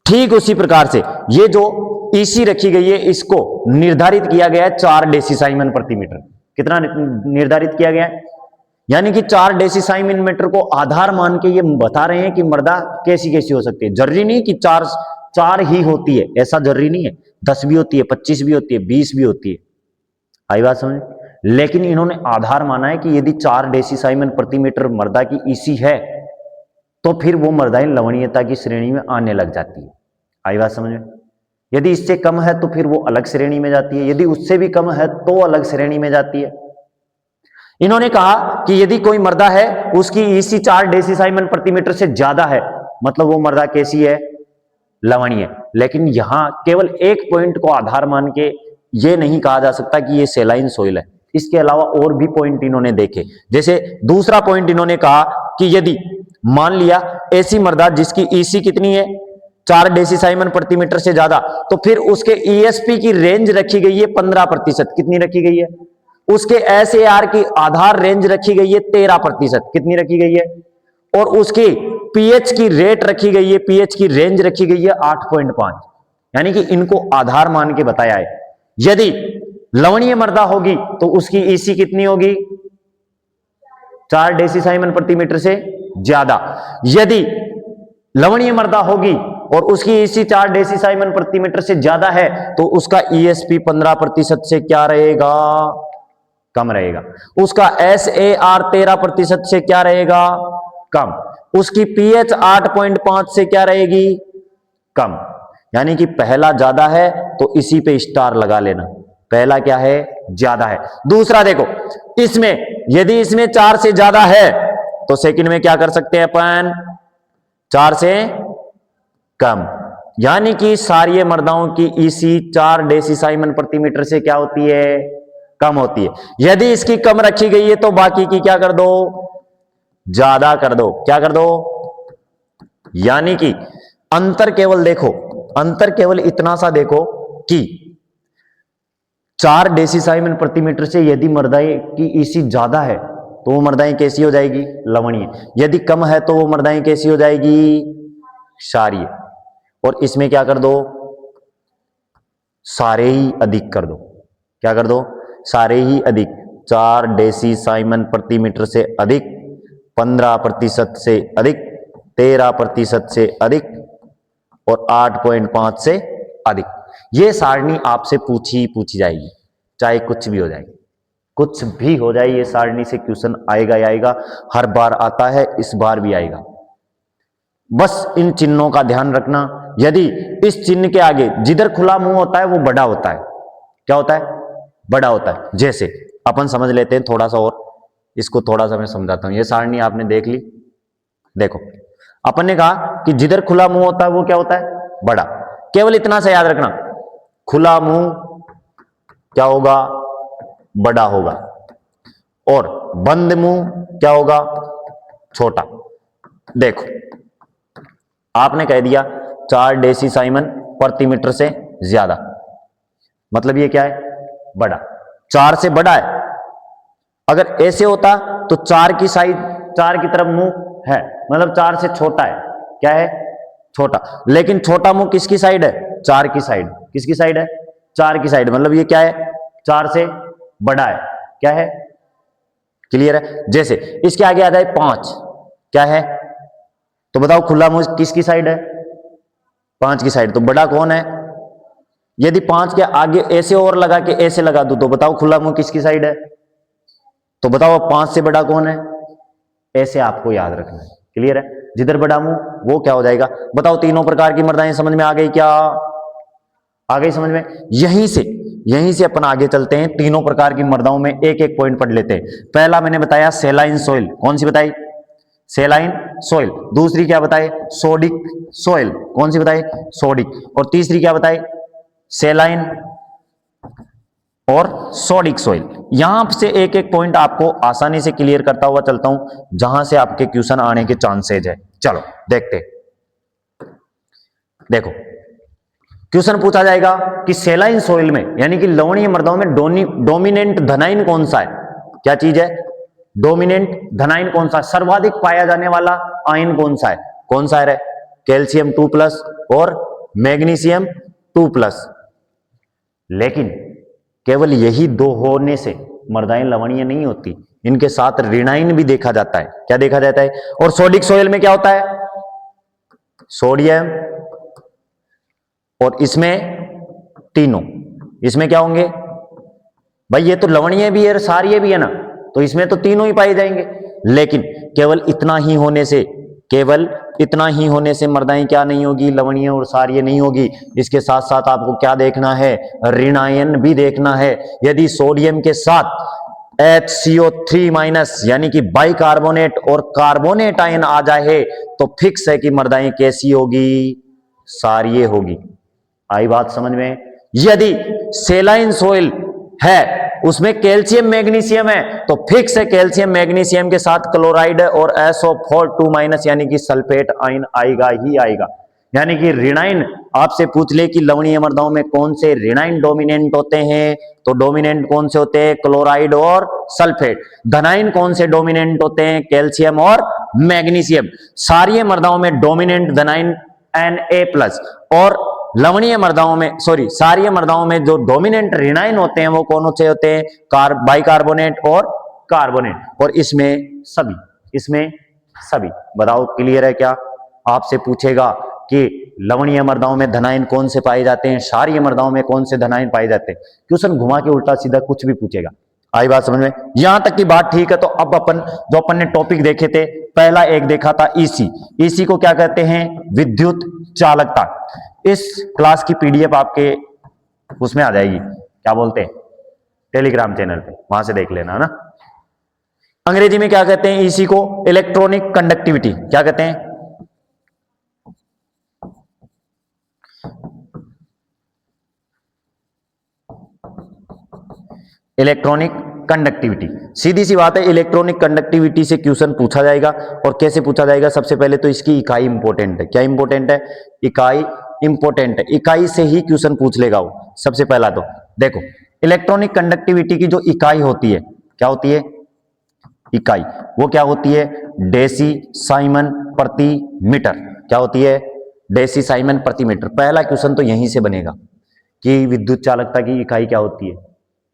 ठीक उसी प्रकार से ये जो ईसी रखी गई है इसको निर्धारित किया गया है 4 डेसीसाइमन प्रति मीटर। कितना निर्धारित किया गया है? यानी कि 4 डेसीसाइमन मीटर को आधार मान के ये बता रहे हैं कि मृदा कैसी कैसी हो सकती है। जरूरी नहीं कि 4 ही होती है, ऐसा जरूरी नहीं है। 10 भी होती है, 25 भी होती है, 20 भी होती है। आई बात समझ? लेकिन इन्होंने आधार माना है कि यदि 4 डेसीसाइमन प्रति मीटर मृदा की ईसी है तो फिर वो मृदाएं लवणीयता की श्रेणी में आने लग जाती है। आई बात समझ में? यदि इससे कम है तो फिर वो अलग श्रेणी में जाती है, यदि उससे भी कम है तो अलग श्रेणी में जाती है। इन्होंने कहा कि यदि कोई मृदा है उसकी ईसी 4 डेसीसाइमन प्रति मीटर से ज्यादा है, मतलब वो मृदा कैसी है? लवणीय। लेकिन यहां केवल एक पॉइंट को आधार मान के ये नहीं कहा जा सकता कि ये सेलाइन सोइल है। इसके अलावा और भी पॉइंट इन्होंने देखे। जैसे दूसरा पॉइंट इन्होंने कहा कि यदि मान लिया ऐसी मृदा जिसकी ईसी कितनी है? 4 डेसीसाइमन प्रति मीटर से ज्यादा, तो फिर उसके ईएसपी की रेंज रखी गई है 15%। कितनी रखी गई है? उसके एसएआर की आधार रेंज रखी गई है 13%। कितनी रखी गई है? और उसकी पीएच की रेट रखी गई है, पीएच की रेंज रखी गई है 8.5। यानी कि इनको आधार मान के बताया है। यदि लवणीय मृदा होगी तो उसकी ईसी कितनी होगी? 4 डेसीसाइमन प्रति मीटर से ज्यादा। यदि लवणीय मृदा होगी और उसकी ईसी 4 डेसीसाइमन प्रति मीटर से ज्यादा है तो उसका ईएसपी 15% से क्या रहेगा, कम रहेगा। उसका SAR 13% से क्या रहेगा, कम। उसकी पीएच 8.5 से क्या रहेगी, कम। यानी कि पहला ज्यादा है तो इसी पे स्टार लगा लेना, पहला क्या है, ज्यादा है। दूसरा देखो, इसमें यदि इसमें 4 से ज्यादा है तो सेकंड में क्या कर सकते हैं अपन, 4 से कम। यानी कि सारी मर्दाओं की ईसी 4 डेसीसाइमन प्रति मीटर से क्या होती है, कम होती है। यदि इसकी कम रखी गई है तो बाकी की क्या कर दो, ज्यादा कर दो। क्या कर दो, यानी कि अंतर केवल देखो, अंतर केवल इतना सा देखो कि 4 डेसीसाइमन प्रति मीटर से यदि मर्दाई की ईसी ज्यादा है तो वो मर्दाई कैसी हो जाएगी, लवणीय। यदि कम है तो वो मर्दाई कैसी हो जाएगी, क्षारीय। और इसमें क्या कर दो, सारे ही अधिक कर दो। क्या कर दो, सारे ही अधिक। 4 डेसीसाइमन प्रति मीटर से अधिक, 15% से अधिक, 13% से अधिक और 8.5 से अधिक। ये सारणी आपसे पूछी जाएगी, चाहे कुछ भी हो जाए, कुछ भी हो जाए, ये सारणी से क्वेश्चन आएगा ही आएगा। हर बार आता है, इस बार भी आएगा। बस इन चिन्हों का ध्यान रखना। यदि इस चिन्ह के आगे जिधर खुला मुंह होता है वो बड़ा होता है, क्या होता है, बड़ा होता है। जैसे अपन समझ लेते हैं थोड़ा सा और, इसको थोड़ा सा मैं समझाता हूं। ये सारणी आपने देख ली, देखो अपन ने कहा कि जिधर खुला मुंह होता है वो क्या होता है, बड़ा। केवल इतना सा याद रखना, खुला मुंह क्या होगा, बड़ा होगा, और बंद मुंह क्या होगा, छोटा। देखो आपने कह दिया 4 डेसीसाइमन प्रति मीटर से ज्यादा, मतलब ये क्या है, बड़ा। 4 से बड़ा है। अगर ऐसे होता तो 4 की साइड, 4 की तरफ मुंह है, मतलब 4 से छोटा है, क्या है, छोटा। लेकिन छोटा मुंह किसकी साइड है, 4 की साइड। किसकी साइड है, 4 की साइड, मतलब ये क्या है, 4 से बड़ा है, क्या है, क्लियर है। जैसे इसके आगे आ जाए 5, क्या है, तो बताओ खुला मुंह किसकी साइड है, 5 की साइड। तो बड़ा कौन है, यदि 5 के आगे ऐसे और लगा के ऐसे लगा दूं तो बताओ खुला मुंह किसकी साइड है, तो बताओ 5 से बड़ा कौन है, ऐसे आपको याद रखना है, क्लियर है। जिधर बड़ा मुंह वो क्या हो जाएगा। बताओ तीनों प्रकार की मर्दाएं समझ में आ गई क्या, आ गई समझ में। यहीं से अपन आगे चलते हैं। तीनों प्रकार की मर्दाओं में एक एक पॉइंट पढ़ लेते हैं। पहला मैंने बताया सेलाइन सोइल, कौन सी बताई, सेलाइन सोइल। दूसरी क्या बताए, सोडिक सोइल, कौन सी बताई, सोडिक। और तीसरी क्या बताई, सेलाइन और सोडिक सोइल। यहां से एक एक पॉइंट आपको आसानी से क्लियर करता हुआ चलता हूं, जहां से आपके क्वेश्चन आने के चांसेज है। चलो देखते, देखो क्वेश्चन पूछा जाएगा कि सेलाइन सोइल में, यानी कि लवणीय मृदाओं में डोमिनेंट धनाइन कौन सा है, क्या चीज है, डोमिनेंट धनाइन कौन सा है, सर्वाधिक पाया जाने वाला आयन कौन सा है, कौन सा है, कैल्शियम 2+ और मैग्नीशियम 2+। लेकिन केवल यही 2 होने से मृदाएं लवणीय नहीं होती, इनके साथ ऋणाइन भी देखा जाता है। क्या देखा जाता है। और सोडिक सोइल में क्या होता है, सोडियम, और इसमें तीनों, इसमें क्या होंगे भाई, ये तो लवणीय भी है सारीय भी है ना, तो इसमें तो तीनों ही पाए जाएंगे। लेकिन केवल इतना ही होने से, केवल इतना ही होने से मर्दाएं क्या नहीं होगी, लवणीय और सारीय नहीं होगी। इसके साथ साथ आपको क्या देखना है, ऋणायन भी देखना है। यदि सोडियम के साथ HCO3- यानी कि बाइकार्बोनेट और कार्बोनेट आयन आ जाए तो फिक्स है कि मर्दाएं कैसी होगी, सारीय होगी। आई बात समझ में। यदि सेलाइन सोइल है उसमें कैल्शियम मैग्नीशियम है तो फिक्स है कैल्शियम मैग्नीशियम के साथ क्लोराइड और SO4 2- यानी कि सल्फेट आयन आएगा ही आएगा। यानी कि ऋणाइन आपसे पूछ ले कि लवणीय मृदाओं में कौन से ऋणाइन डोमिनेंट होते हैं, तो डोमिनेंट कौन से होते हैं, क्लोराइड और सल्फेट। धनाइन कौन से डोमिनेंट होते हैं, कैल्शियम और मैग्नीशियम। सारी मृदाओं में डोमिनेंट धनाइन Na+, और लवणीय मृदाओं में, सॉरी सारीय मृदाओं में जो डोमिनेंट ऋणाइन होते हैं वो कौन से होते हैं, बाइकार्बोनेट और कार्बोनेट। और इसमें सभी, इसमें सभी। बताओ क्लियर है क्या। आपसे पूछेगा कि लवणीय मृदाओं में धनायन कौन से पाए जाते हैं, क्षारीय मृदाओं में कौन से धनायन पाए जाते हैं। क्वेश्चन घुमा के उल्टा सीधा कुछ भी पूछेगा। आई बात समझ में? यहां तक की बात ठीक है। तो अब अपन ने टॉपिक देखे थे, पहला एक देखा था ईसी। ईसी को क्या कहते हैं? विद्युत चालकता। इस क्लास की पीडीएफ आपके उसमें आ जाएगी, क्या बोलते हैं, टेलीग्राम चैनल पे, वहां से देख लेना ना। अंग्रेजी में क्या कहते हैं ईसी को? Electronic conductivity. क्या कहते हैं? Electronic conductivity. सीधी सी बात है, इलेक्ट्रॉनिक कंडक्टिविटी से क्वेश्चन पूछा जाएगा। और कैसे पूछा जाएगा? सबसे पहले तो इसकी इकाई इंपॉर्टेंट है। क्या इंपॉर्टेंट है? इकाई इंपॉर्टेंट है। इकाई से ही क्वेश्चन पूछ लेगा वो। सबसे पहला तो देखो, इलेक्ट्रॉनिक कंडक्टिविटी की जो इकाई होती है, क्या होती है इकाई? वो क्या होती है? डेसी साइमन प्रति मीटर। क्या होती है? डेसी साइमन प्रति मीटर। पहला क्वेश्चन तो यहीं से बनेगा कि विद्युत चालकता की इकाई क्या होती है,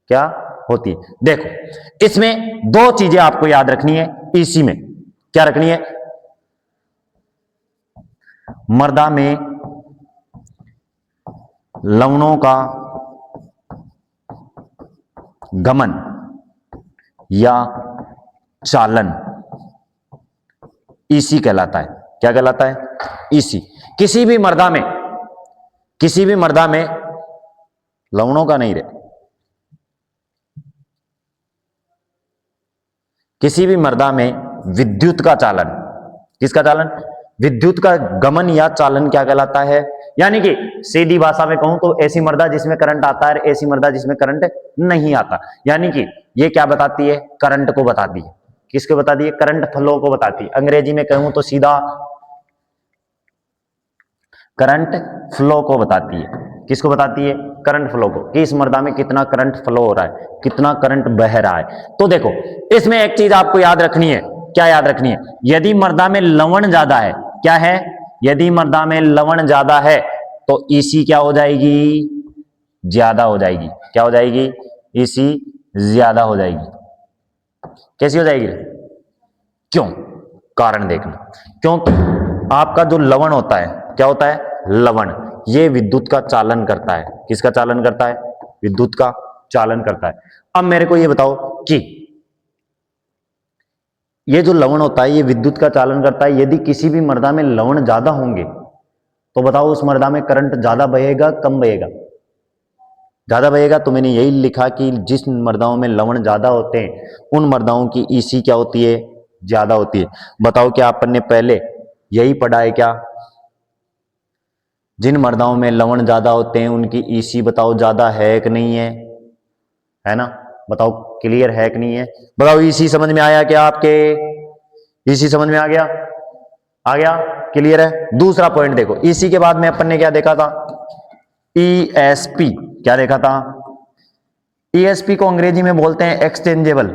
क्या होती है। देखो, इसमें दो चीजें आपको याद रखनी है। ईसी में क्या रखनी है? मृदा में लवणों का गमन या चालन ईसी कहलाता है। क्या कहलाता है? ईसी। किसी भी मृदा में लवणों का नहीं रहे, किसी भी मृदा में विद्युत का चालन, किसका चालन? विद्युत का गमन या चालन क्या कहलाता है? यानी कि सीधी भाषा में कहूं तो ऐसी मृदा जिसमें करंट आता है, ऐसी मृदा जिसमें करंट नहीं आता। यानी कि ये क्या बताती है? करंट को बताती है। किसको बताती है? करंट फ्लो को बताती है। अंग्रेजी में कहूं तो सीधा करंट फ्लो को बताती है। किसको बताती है? करंट फ्लो को, कि इस मृदा में कितना करंट फ्लो हो रहा है, कितना करंट बह रहा है। तो देखो, इसमें एक चीज आपको याद रखनी है। क्या याद रखनी है? यदि मृदा में लवण ज्यादा है, क्या है? यदि मृदा में लवण ज्यादा है तो ईसी क्या हो जाएगी? ज्यादा हो जाएगी। क्या हो जाएगी? ईसी ज्यादा हो जाएगी। कैसी हो जाएगी? क्यों? कारण देखना। क्यों? आपका जो लवण होता है, क्या होता है? लवण, ये विद्युत का चालन करता है। किसका चालन करता है? विद्युत का चालन करता है। अब मेरे को ये बताओ कि ये जो लवण होता है ये विद्युत का चालन करता है। यदि किसी भी मृदा में लवण ज्यादा होंगे तो बताओ उस मृदा में करंट ज्यादा बहेगा, कम बहेगा? ज्यादा बहेगा। तो मैंने यही लिखा कि जिस मृदाओं में लवण ज्यादा होते हैं उन मृदाओं की ईसी क्या होती है? ज्यादा होती है। बताओ क्या अपन ने पहले यही पढ़ा है क्या? जिन मृदाओं में लवण ज्यादा होते हैं उनकी ईसी बताओ ज्यादा है कि नहीं है ना? बताओ क्लियर है कि नहीं है? बताओ ईसी समझ में आया क्या आपके? ईसी समझ में आ गया? आ गया? क्लियर है? दूसरा पॉइंट देखो, ईसी के बाद में अपन ने क्या देखा था? ईएसपी। क्या देखा था? ईएसपी को अंग्रेजी में बोलते हैं एक्सचेंजेबल।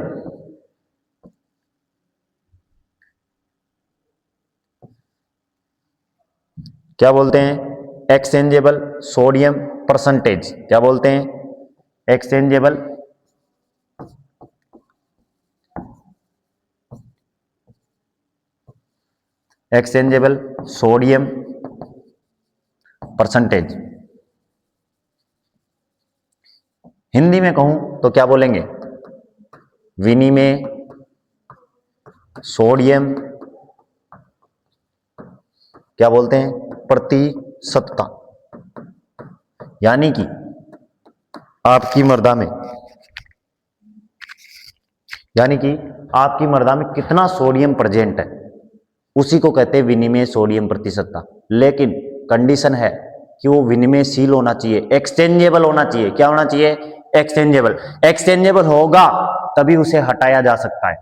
क्या बोलते हैं? Exchangeable sodium percentage. क्या बोलते हैं? Exchangeable sodium percentage. हिंदी में कहूं तो क्या बोलेंगे? विनिमय सोडियम, क्या बोलते हैं? प्रतिशतता। यानी कि आपकी मृदा में, कितना सोडियम प्रेजेंट है उसी को कहते हैं विनिमय सोडियम प्रतिशतता। लेकिन कंडीशन है कि वो विनिमयशील होना चाहिए, एक्सचेंजेबल होना चाहिए। क्या होना चाहिए? एक्सचेंजेबल। एक्सचेंजेबल होगा तभी उसे हटाया जा सकता है।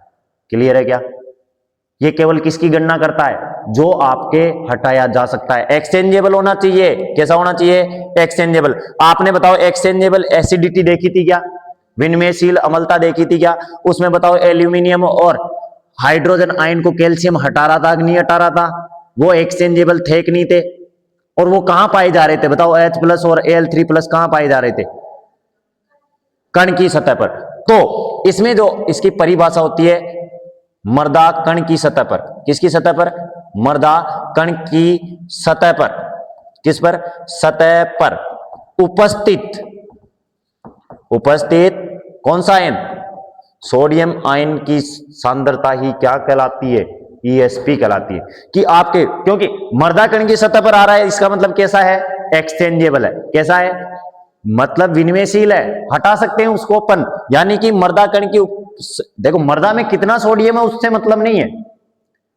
क्लियर है क्या? ये केवल किसकी गणना करता है? जो आपके हटाया जा सकता है। एक्सचेंजेबल होना चाहिए। कैसा होना चाहिए? एक्सचेंजेबल। आपने बताओ एक्सचेंजेबल एसिडिटी देखी थी क्या? विनिमयशील अम्लता देखी थी क्या? उसमें बताओ एल्यूमिनियम और हाइड्रोजन आयन को कैल्शियम हटा रहा था कि नहीं हटा रहा था? वो एक्सचेंजेबल थे कि नहीं थे? और वो कहां पाए जा रहे थे? बताओ H+ और Al3+ कहां पाए जा रहे थे? कण की सतह पर। तो इसमें जो इसकी परिभाषा होती है, मृदा कण की सतह पर। किसकी सतह पर? मृदा कण की सतह पर किस पर? सतह पर उपस्थित कौन सा आयन? सोडियम आयन की सांद्रता ही क्या कहलाती है? ESP कहलाती है। कि आपके, क्योंकि मर्दा कण की सतह पर आ रहा है, इसका मतलब कैसा है? एक्सचेंजेबल है। कैसा है? मतलब विनिमयशील है, हटा सकते हैं उसको अपन। यानी कि मर्दा कण की, देखो मर्दा में कितना सोडियम है उससे मतलब नहीं है,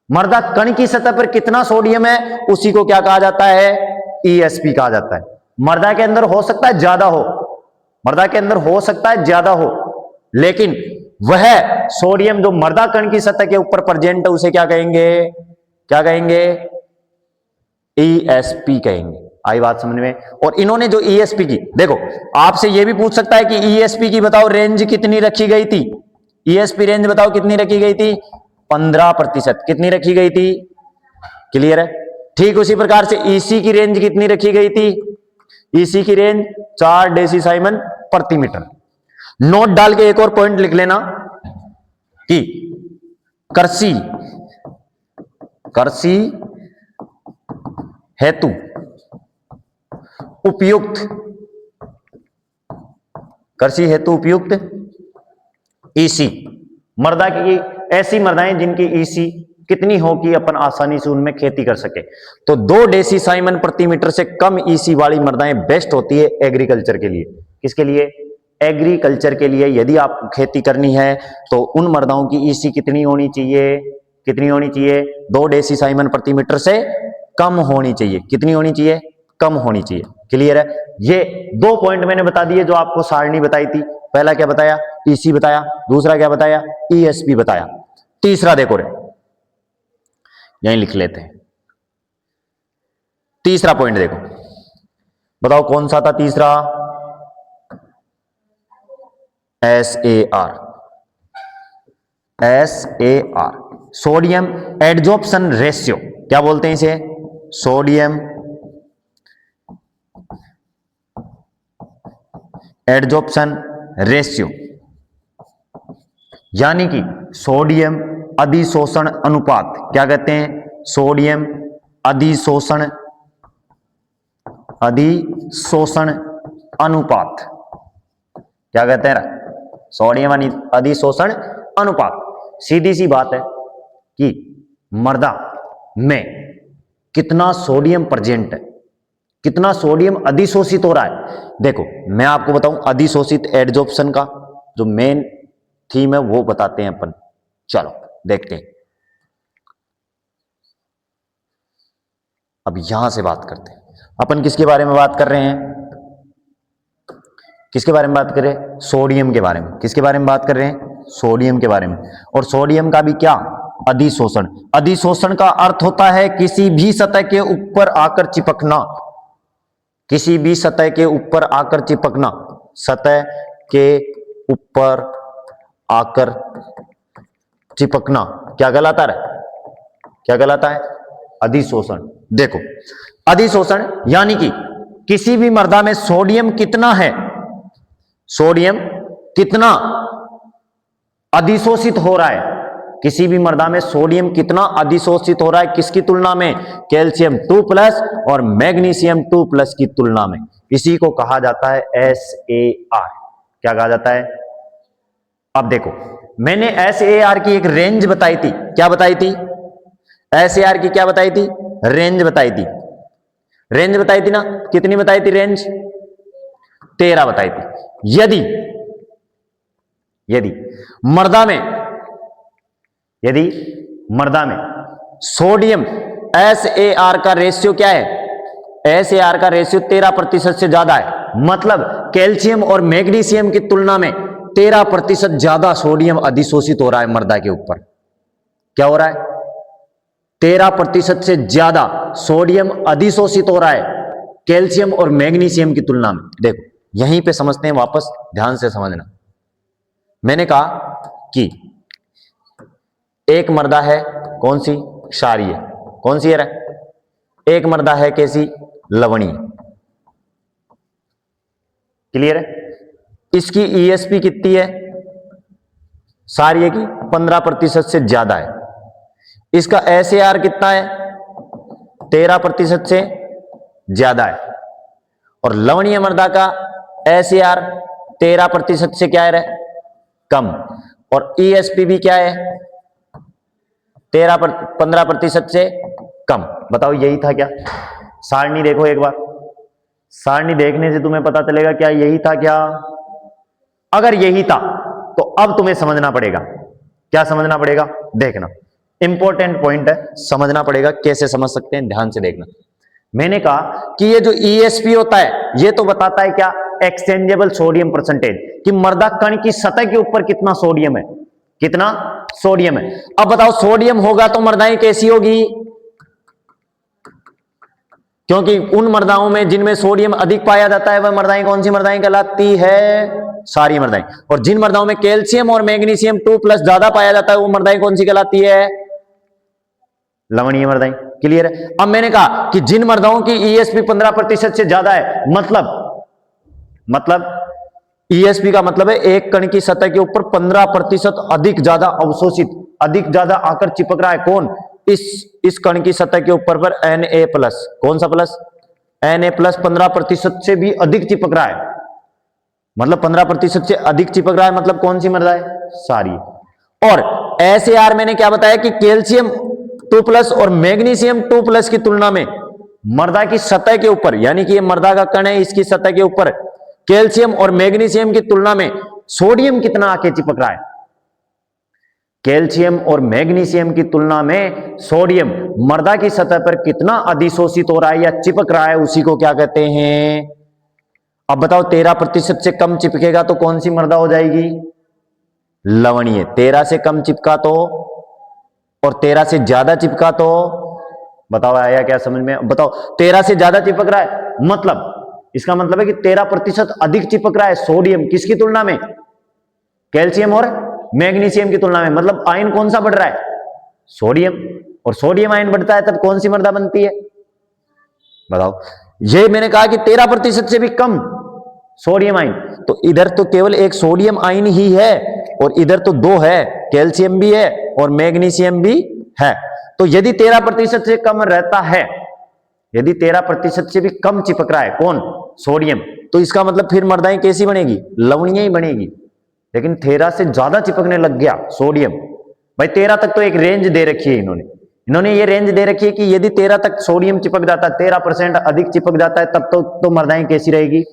मर्दा कण की सतह पर कितना सोडियम है उसी को क्या कहा जाता है? ESP कहा जाता है। मर्दा के अंदर हो सकता है ज्यादा हो, मर्दा के अंदर हो सकता है ज्यादा हो, लेकिन वह सोडियम जो मर्दा कण की सतह के ऊपर प्रेजेंट है उसे क्या कहेंगे? क्या कहेंगे? ESP कहेंगे। आई बात समझ में? और इन्होंने जो ESP की, देखो आपसे यह भी पूछ सकता है कि ESP की बताओ रेंज कितनी रखी गई थी? ESP रेंज बताओ कितनी रखी गई थी? 15%। कितनी रखी गई थी? क्लियर है? ठीक उसी प्रकार से EC की रेंज कितनी रखी गई थी? EC की रेंज 4 डेसीसाइमन प्रति मीटर। नोट डाल के एक और पॉइंट लिख लेना कि कृषि हेतु उपयुक्त EC मर्दा की, ऐसी मर्दाएं जिनकी EC कितनी हो कि अपन आसानी से उनमें खेती कर सके, तो 2 डेसीसाइमन प्रति मीटर से कम EC वाली मर्दाएं बेस्ट होती है एग्रीकल्चर के लिए। किसके लिए? एग्रीकल्चर के लिए। यदि आप खेती करनी है तो उन मर्दाओं की EC कितनी होनी चाहिए? कितनी होनी चाहिए? 2 डेसीसाइमन प्रति मीटर से कम होनी चाहिए। कितनी होनी चाहिए? कम होनी चाहिए। क्लियर है? ये 2 पॉइंट मैंने बता दिए जो आपको सारणी बताई थी। पहला क्या बताया? EC बताया। दूसरा क्या बताया? ESP बताया। तीसरा देखो रे, यहीं लिख लेते हैं। तीसरा पॉइंट देखो, बताओ कौन सा था तीसरा? SAR। Sodium adsorption ratio. क्या बोलते हैं इसे? सोडियम एडजॉर्प्शन रेशियो, यानी कि सोडियम अधिशोषण अनुपात। क्या कहते हैं? सोडियम अधिशोषण अनुपात। क्या कहते हैं? सोडियम अधिशोषण अनुपात। सीधी सी बात है कि मर्दा में कितना सोडियम प्रेजेंट है, कितना सोडियम अधिशोषित हो रहा है। देखो मैं आपको बताऊं, अधिशोषित एडजॉर्प्शन का जो मेन थीम है वो बताते हैं अपन। चलो देखते हैं। अब यहां से बात करते हैं अपन। किसके बारे में बात कर रहे हैं? किसके बारे में बात कर रहे हैं? सोडियम के बारे में। किसके बारे में बात कर रहे हैं? सोडियम के बारे में। और सोडियम का भी क्या? अधिशोषण। अधिशोषण का अर्थ होता है किसी भी सतह के ऊपर आकर चिपकना। किसी भी सतह के ऊपर आकर चिपकना। सतह के ऊपर आकर चिपकना क्या कहलाता है? क्या कहलाता है? अधिशोषण। देखो अधिशोषण यानी कि किसी भी मर्दा में सोडियम कितना है, सोडियम कितना अधिशोषित हो रहा है। किसी भी मर्दा में सोडियम कितना अधिशोषित हो रहा है किसकी तुलना में? कैल्शियम 2+ और मैग्नीशियम 2+ की तुलना में। इसी को कहा जाता है SAR। क्या कहा जाता है? अब देखो मैंने SAR की एक रेंज बताई थी। क्या बताई थी? SAR की क्या बताई थी? रेंज बताई थी। रेंज बताई थी ना? कितनी बताई थी रेंज? 13 बताई थी। यदि मर्दा में सोडियम SAR का रेशियो क्या है? SAR का रेशियो 13% से ज्यादा है। मतलब कैल्शियम और मैग्नीशियम की तुलना में 13% ज्यादा सोडियम अधिशोषित हो रहा है मर्दा के ऊपर। क्या हो रहा है? 13% से ज्यादा सोडियम अधिशोषित हो रहा है कैल्शियम और मैग्नीशियम की तुलना में। देखो यहीं पे समझते हैं, वापस ध्यान से समझना। मैंने कहा कि एक मर्दा है, कौन सी? क्षारीय। कौन सी है? एक मर्दा है कैसी? लवणीय। क्लियर है? इसकी ESP कितनी है? क्षारीय की 15% से ज्यादा है। इसका SAR कितना है? 13% से ज्यादा है। और लवणीय मृदा का SAR 13% से क्या है, कम। और ESP भी क्या है, 15% से कम। बताओ यही था क्या? सारणी देखो एक बार, सारणी देखने से तुम्हें पता चलेगा क्या यही था क्या? अगर यही था तो अब तुम्हें समझना पड़ेगा। क्या समझना पड़ेगा? देखना, इंपॉर्टेंट पॉइंट है, समझना पड़ेगा। कैसे समझ सकते हैं, ध्यान से देखना। मैंने कहा कि ये जो ESP होता है ये तो बताता है क्या, एक्सचेंजेबल सोडियम परसेंटेज, कि मृदा कण की सतह के ऊपर कितना सोडियम है, कितना सोडियम है। अब बताओ सोडियम होगा तो मृदाएं कैसी होगी? क्योंकि उन मृदाओं में जिनमें सोडियम अधिक पाया जाता है वह मृदाएं कौन सी मृदाएं कहलाती है? सारी मृदाएं। और जिन मृदाओं में कैल्शियम और मैग्नीशियम 2+ ज्यादा पाया जाता है वो मृदाएं कौन सी कहलाती है? लवणीय मृदाएं। क्लियर है? अब मैंने कहा कि जिन मृदाओं की ESP 15% से ज्यादा है, मतलब ESP का मतलब है एक कण की सतह के ऊपर 15% अधिक ज्यादा अवशोषित, अधिक ज्यादा आकर चिपक रहा है। कौन? इस कण की सतह के ऊपर पर Na+, कौन सा प्लस? Na+ 15% से भी अधिक चिपक रहा है। मतलब 15% से अधिक चिपक रहा है, मतलब कौन सी मृदा है? सारी। और SAR मैंने क्या बताया कि कैल्शियम 2+ और मैग्नीशियम 2+ की तुलना में मृदा की सतह के ऊपर, यानी कि ये मृदा का कण है, इसकी सतह के ऊपर कैल्शियम और मैग्नीशियम की तुलना में सोडियम कितना आके चिपक रहा है? कैल्शियम और मैग्नीशियम की तुलना में सोडियम मृदा की सतह पर कितना अधिशोषित हो रहा है या चिपक रहा है, उसी को क्या कहते हैं? अब बताओ 13% से कम चिपकेगा तो कौन सी मृदा हो जाएगी? लवणीय। 13 से कम चिपका तो, और 13 से ज्यादा चिपका तो, बताओ आया क्या समझ में? बताओ 13 से ज्यादा चिपक रहा है, मतलब इसका मतलब है कि 13% अधिक चिपक रहा है सोडियम, किसकी तुलना में? कैल्शियम और मैग्नीशियम की तुलना में। मतलब आयन कौन सा बढ़ रहा है? सोडियम। और सोडियम आयन बढ़ता है तब कौन सी मृदा बनती है? बताओ। ये मैंने कहा कि 13% से भी कम सोडियम आयन, तो इधर तो केवल एक सोडियम आयन ही है और इधर तो दो है, कैल्शियम भी है और मैग्नीशियम भी है। तो यदि 13% से कम रहता है, यदि 13% से भी कम चिपक रहा है कौन? सोडियम, तो इसका मतलब फिर मृदाएं कैसी बनेगी? लवणीय ही बनेगी। लेकिन 13 से ज्यादा चिपकने लग गया सोडियम, भाई 13 तक तो एक रेंज दे रखी है इन्होंने ये रेंज दे रखी है कि यदि 13 तक सोडियम चिपक जाता है, 13% अधिक चिपक जाता है, तब तो मृदाएं कैसी रहेगी?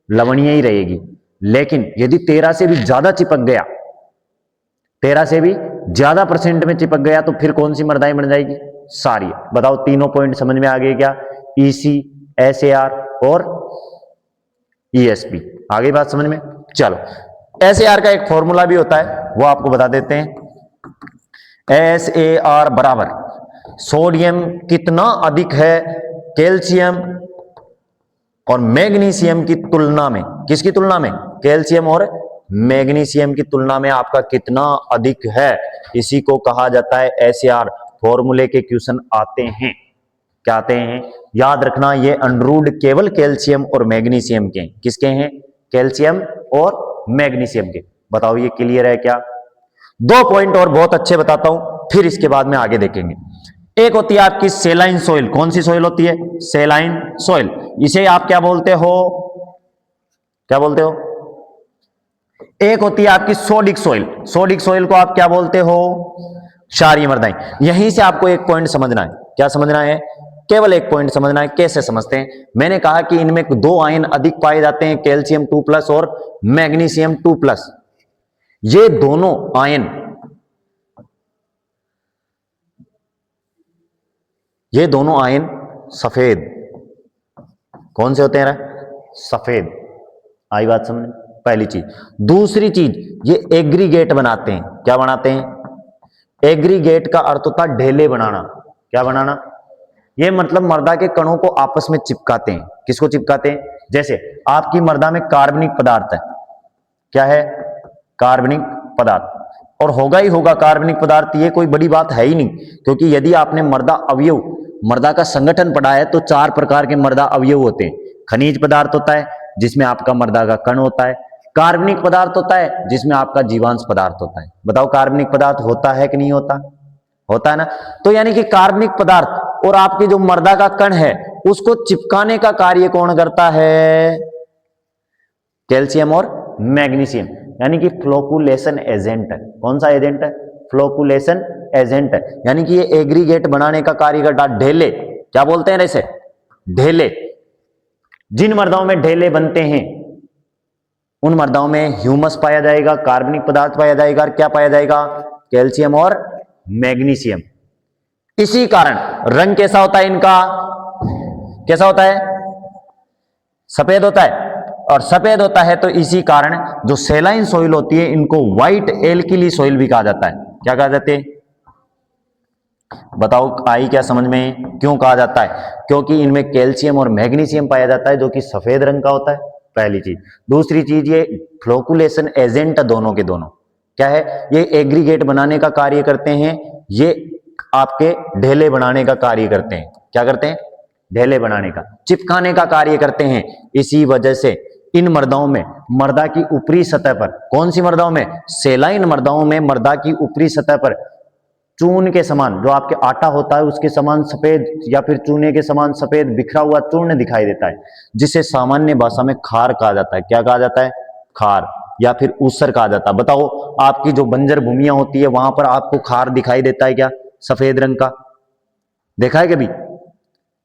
लवणीय ही रहेगी। लेकिन यदि 13 से भी ज्यादा चिपक गया, 13 से भी ज्यादा % में चिपक गया, तो फिर कौन सी मृदाएं बन जाएगी? सारी। बताओ तीनों पॉइंट समझ में आ गए क्या? EC, SAR और ESP। आ गई बात समझ में? चलो, SAR का एक फॉर्मूला भी होता है, वो आपको बता देते हैं। SAR बराबर सोडियम कितना अधिक है कैल्शियम और मैग्नीशियम की तुलना में? किसकी तुलना में? कैल्शियम और मैग्नीशियम की तुलना में आपका कितना अधिक है, इसी को कहा जाता है SAR। फॉर्मूले के क्वेश्चन आते हैं, क्या आते हैं? याद रखना, ये अंडररूट केवल कैल्शियम और मैग्नीशियम के। किसके हैं? कैल्शियम और मैग्नीशियम के। बताओ ये क्लियर है क्या? दो पॉइंट और बहुत अच्छे बताता हूं, फिर इसके बाद में आगे देखेंगे। एक होती है आपकी सेलाइन सोइल। कौन सी सोइल होती है? सेलाइन सोइल। इसे आप क्या बोलते हो? क्या बोलते हो? एक होती है आपकी सोडिक सोइल। सोडिक सोइल को आप क्या बोलते हो? क्षारीय मृदाएं। यहीं से आपको एक पॉइंट समझना है। क्या समझना है? केवल एक पॉइंट समझना है। कैसे समझते हैं? मैंने कहा कि इनमें दो आयन अधिक पाए जाते हैं, कैल्शियम 2+ और मैग्नीशियम 2+। ये दोनों आयन, ये दोनों आयन सफेद, कौन से होते हैं? सफेद। आई बात समझ? पहली चीज। दूसरी चीज, ये एग्रीगेट बनाते हैं। क्या बनाते हैं? एग्रीगेट का अर्थ होता है ढेले बनाना। क्या बनाना? ये मतलब मृदा के कणों को आपस में चिपकाते हैं। किसको चिपकाते हैं? जैसे आपकी मृदा में कार्बनिक पदार्थ है। क्या है? कार्बनिक पदार्थ। और होगा ही होगा कार्बनिक पदार्थ, ये कोई बड़ी बात है ही नहीं। क्योंकि यदि आपने मृदा अवयव, मृदा का संगठन पढ़ा है, तो 4 प्रकार के मृदा अवयव होते हैं। खनिज पदार्थ होता है जिसमें आपका मृदा का कण होता है। कार्बनिक पदार्थ होता है जिसमें आपका जीवांश पदार्थ होता है। बताओ कार्बनिक पदार्थ होता है कि नहीं होता? होता है ना। तो यानी कि कार्बनिक पदार्थ और आपकी जो मृदा का कण है, उसको चिपकाने का कार्य कौन करता है? कैल्शियम और मैग्नीशियम, यानी कि फ्लोकुलेशन एजेंट है। कौन सा एजेंट है? फ्लोकुलेशन एजेंट है, यानी कि ये एग्रीगेट बनाने का कार्य करता। ढेले क्या बोलते हैं इसे? ढेले। जिन मृदाओं में ढेले बनते हैं उन मृदाओं में ह्यूमस पाया जाएगा, कार्बनिक पदार्थ पाया जाएगा, और क्या पाया जाएगा? कैल्शियम और मैग्नीशियम। इसी कारण रंग कैसा होता है इनका? कैसा होता है? सफेद होता है। और सफेद होता है तो इसी कारण जो सेलाइन सोइल होती है इनको व्हाइट एल्किली सोइल भी कहा जाता है। क्या कहा जाते हैं? बताओ, आई क्या समझ में? क्यों कहा जाता है? क्योंकि इनमें कैल्शियम और मैग्नीशियम पाया जाता है जो कि सफेद रंग का होता है, पहली चीज। दूसरी चीज, ये फ्लोकुलेशन एजेंट दोनों के दोनों क्या है? ये एग्रीगेट बनाने का कार्य करते हैं, ये आपके ढेले बनाने का कार्य करते हैं। क्या करते हैं? ढेले बनाने का, चिपकाने का कार्य करते हैं। इसी वजह से इन मृदाओं में मृदा की ऊपरी सतह पर, कौन सी मृदाओं में? सेलाइन मृदाओं में मृदा की ऊपरी सतह पर चून के समान, जो आपके आटा होता है उसके समान सफेद या फिर चूने के समान सफेद बिखरा हुआ चूर्ण दिखाई देता है, जिसे सामान्य भाषा में खार कहा जाता है। क्या कहा जाता है? खार या फिर ऊसर कहा जाता है। बताओ, आपकी जो बंजर भूमियां होती है वहां पर आपको खार दिखाई देता है क्या? सफेद रंग का देखा है कभी?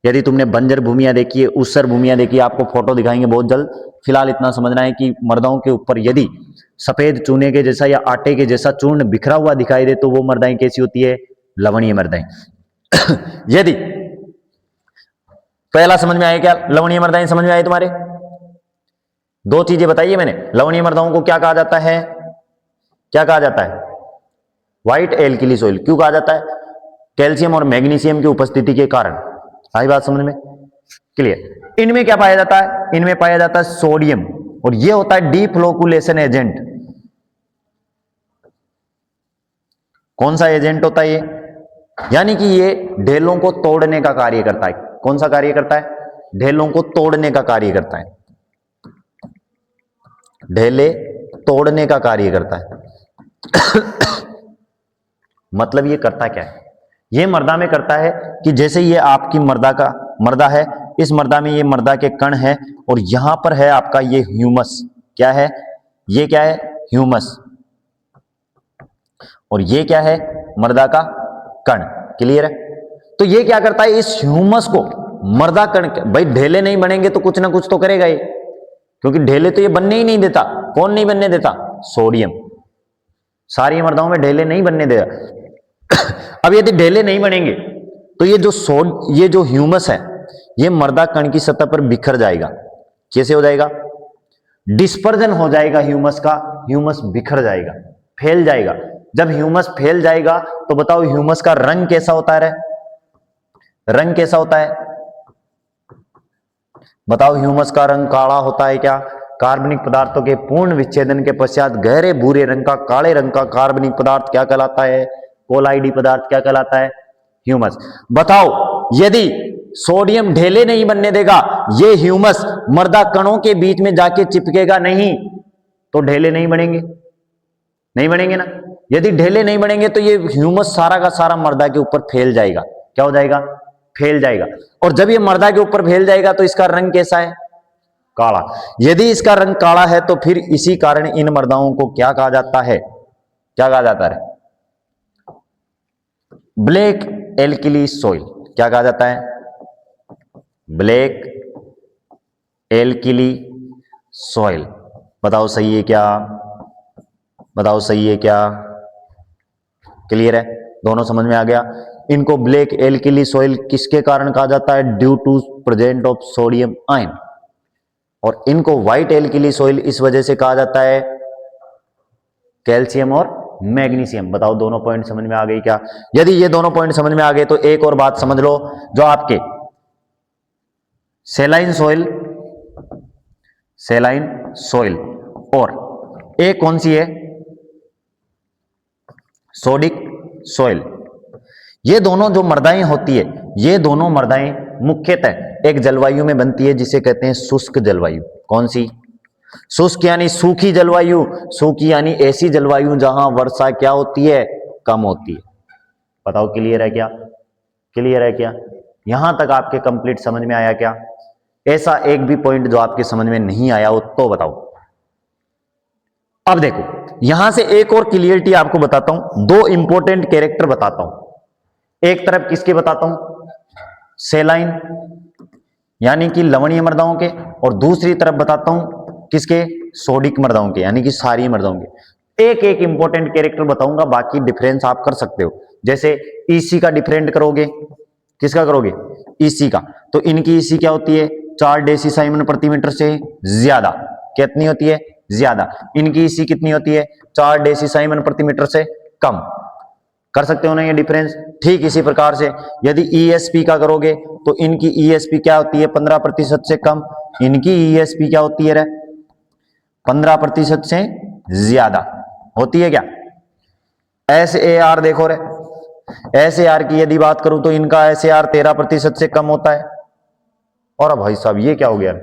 यदि तुमने बंजर भूमियां देखी है, ऊसर भूमियां देखी है, आपको फोटो दिखाएंगे बहुत जल्द। फिलहाल इतना समझना है कि मृदाओं के ऊपर यदि सफेद चूने के जैसा या आटे के जैसा चूर्ण बिखरा हुआ दिखाई दे तो वो मृदाएं कैसी होती है? लवणीय मृदाएं। यदि पहला समझ में आया क्या? लवणीय मृदाएं समझ में आई तुम्हारे? दो चीजें बताइए मैंने। लवणीय मृदाओं को क्या कहा जाता है? क्या कहा जाता है? White alkali soil. क्यों कहा जाता है? कैल्शियम और मैग्नीशियम की उपस्थिति के कारण। आई बात समझ में? क्लियर। इनमें क्या पाया जाता है? इनमें पाया जाता है सोडियम, और ये होता है डीफ्लोकुलेशन एजेंट। कौन सा एजेंट होता है ये? यानी कि ये ढेलों को तोड़ने का कार्य करता है। कौन सा कार्य करता है? ढेलों को तोड़ने का कार्य करता है। ढेले तोड़ने का कार्य करता है। मतलब ये करता क्या है? ये मृदा में करता है कि जैसे ये आपकी मृदा है, इस मृदा में ये मृदा के कण है, और यहां पर है आपका ये ह्यूमस। क्या है? ये क्या है? ह्यूमस। और ये क्या है? मृदा का कण। क्लियर है? तो ये क्या करता है? इस ह्यूमस को मृदा कण, भाई ढेले नहीं बनेंगे तो कुछ ना कुछ तो करेगा ये, क्योंकि ढेले तो ये बनने ही नहीं देता। कौन नहीं बनने देता? सोडियम। सारी मृदाओं में ढेले नहीं बनने देगा। अब यदि ढेले नहीं बनेंगे तो ये जो ह्यूमस है ये मृदा कण की सतह पर बिखर जाएगा। कैसे हो जाएगा? डिस्पर्जन हो जाएगा ह्यूमस का। ह्यूमस बिखर जाएगा, फैल जाएगा। जब ह्यूमस फैल जाएगा तो बताओ ह्यूमस का रंग कैसा होता है? रंग कैसा होता है? बताओ, ह्यूमस का रंग काला होता है क्या? कार्बनिक पदार्थों के पूर्ण विच्छेदन के पश्चात गहरे भूरे रंग का, काले रंग का कार्बनिक पदार्थ क्या कहलाता है? कोलाइडी पदार्थ क्या कहलाता है? ह्यूमस। बताओ, यदि सोडियम ढेले नहीं बनने देगा, ये ह्यूमस मृदा कणों के बीच में जाके चिपकेगा नहीं, तो ढेले नहीं बनेंगे। नहीं बनेंगे ना? यदि ढेले नहीं बनेंगे तो ये ह्यूमस सारा का सारा मृदा के ऊपर फैल जाएगा। क्या हो जाएगा? फैल जाएगा। और जब ये मृदा के ऊपर फैल जाएगा तो इसका रंग कैसा है? काला। यदि इसका रंग काला है तो फिर इसी कारण इन मृदाओं को क्या कहा जाता है? क्या कहा जाता है? Black alkali soil. क्या कहा जाता है? Black alkali soil. बताओ सही है क्या? बताओ सही है क्या? क्लियर है? दोनों समझ में आ गया? इनको ब्लैक एल्किली सॉइल किसके कारण कहा जाता है? Due to present of sodium ion. और इनको व्हाइट एल्किली सॉइल इस वजह से कहा जाता है कैल्शियम और मैग्नीशियम। बताओ, दोनों पॉइंट समझ में आ गई क्या? यदि ये दोनों पॉइंट समझ में आ गए तो एक और बात समझ लो, जो आपके सेलाइन सॉइल और एक कौन सी है? Sodic soil. ये दोनों जो मृदाएं होती है, ये दोनों मृदाएं मुख्यतः एक जलवायु में बनती है जिसे कहते हैं शुष्क जलवायु। कौन सी? शुष्क यानी सूखी जलवायु। सूखी यानी ऐसी जलवायु जहां वर्षा क्या होती है? कम होती है। बताओ, क्लियर है क्या? क्लियर है क्या? यहां तक आपके कंप्लीट समझ में आया क्या? ऐसा एक भी पॉइंट जो आपके समझ में नहीं आया हो तो बताओ। अब देखो यहां से एक और क्लियरिटी आपको बताता हूं, दो इंपॉर्टेंट कैरेक्टर बताता हूं। एक तरफ किसके बताता हूं? सेलाइन यानी कि लवणीय मृदाओं के, और दूसरी तरफ बताता हूं किसके? सोडिक मृदाओं के, यानी कि क्षारीय मृदाओं के। एक एक इंपॉर्टेंट कैरेक्टर बताऊंगा, बाकी डिफरेंस आप कर सकते हो। जैसे ईसी का डिफरेंट करोगे, किसका करोगे? ईसी का। तो इनकी ईसी क्या होती है? 4 डेसीसाइमन प्रति मीटर से ज्यादा। कितनी होती है? ज्यादा। इनकी ईसी कितनी होती है? 4 डेसीसाइमन प्रति मीटर से कम। कर सकते हो ना ये डिफरेंस? ठीक इसी प्रकार से यदि ईएसपी का करोगे तो इनकी ईएसपी क्या होती है? 15% से कम। इनकी ईएसपी क्या होती है? 15% से ज्यादा होती है क्या? एसएआर देखो रे, एसएआर की यदि बात करूं तो इनका एसएआर 13% से कम होता है। और भाई साहब ये क्या हो गया?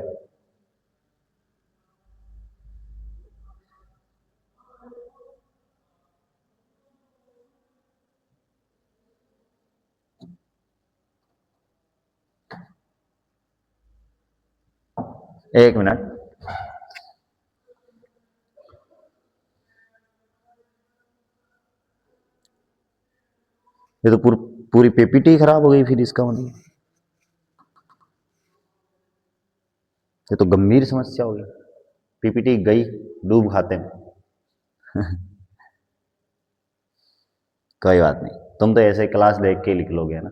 एक मिनट, ये तो पूरी पीपीटी खराब हो गई फिर इसका मतलब। ये तो गंभीर समस्या हो गई, पीपीटी गई डूब खाते में। कोई बात नहीं, तुम तो ऐसे क्लास देख के लिख लोगे ना।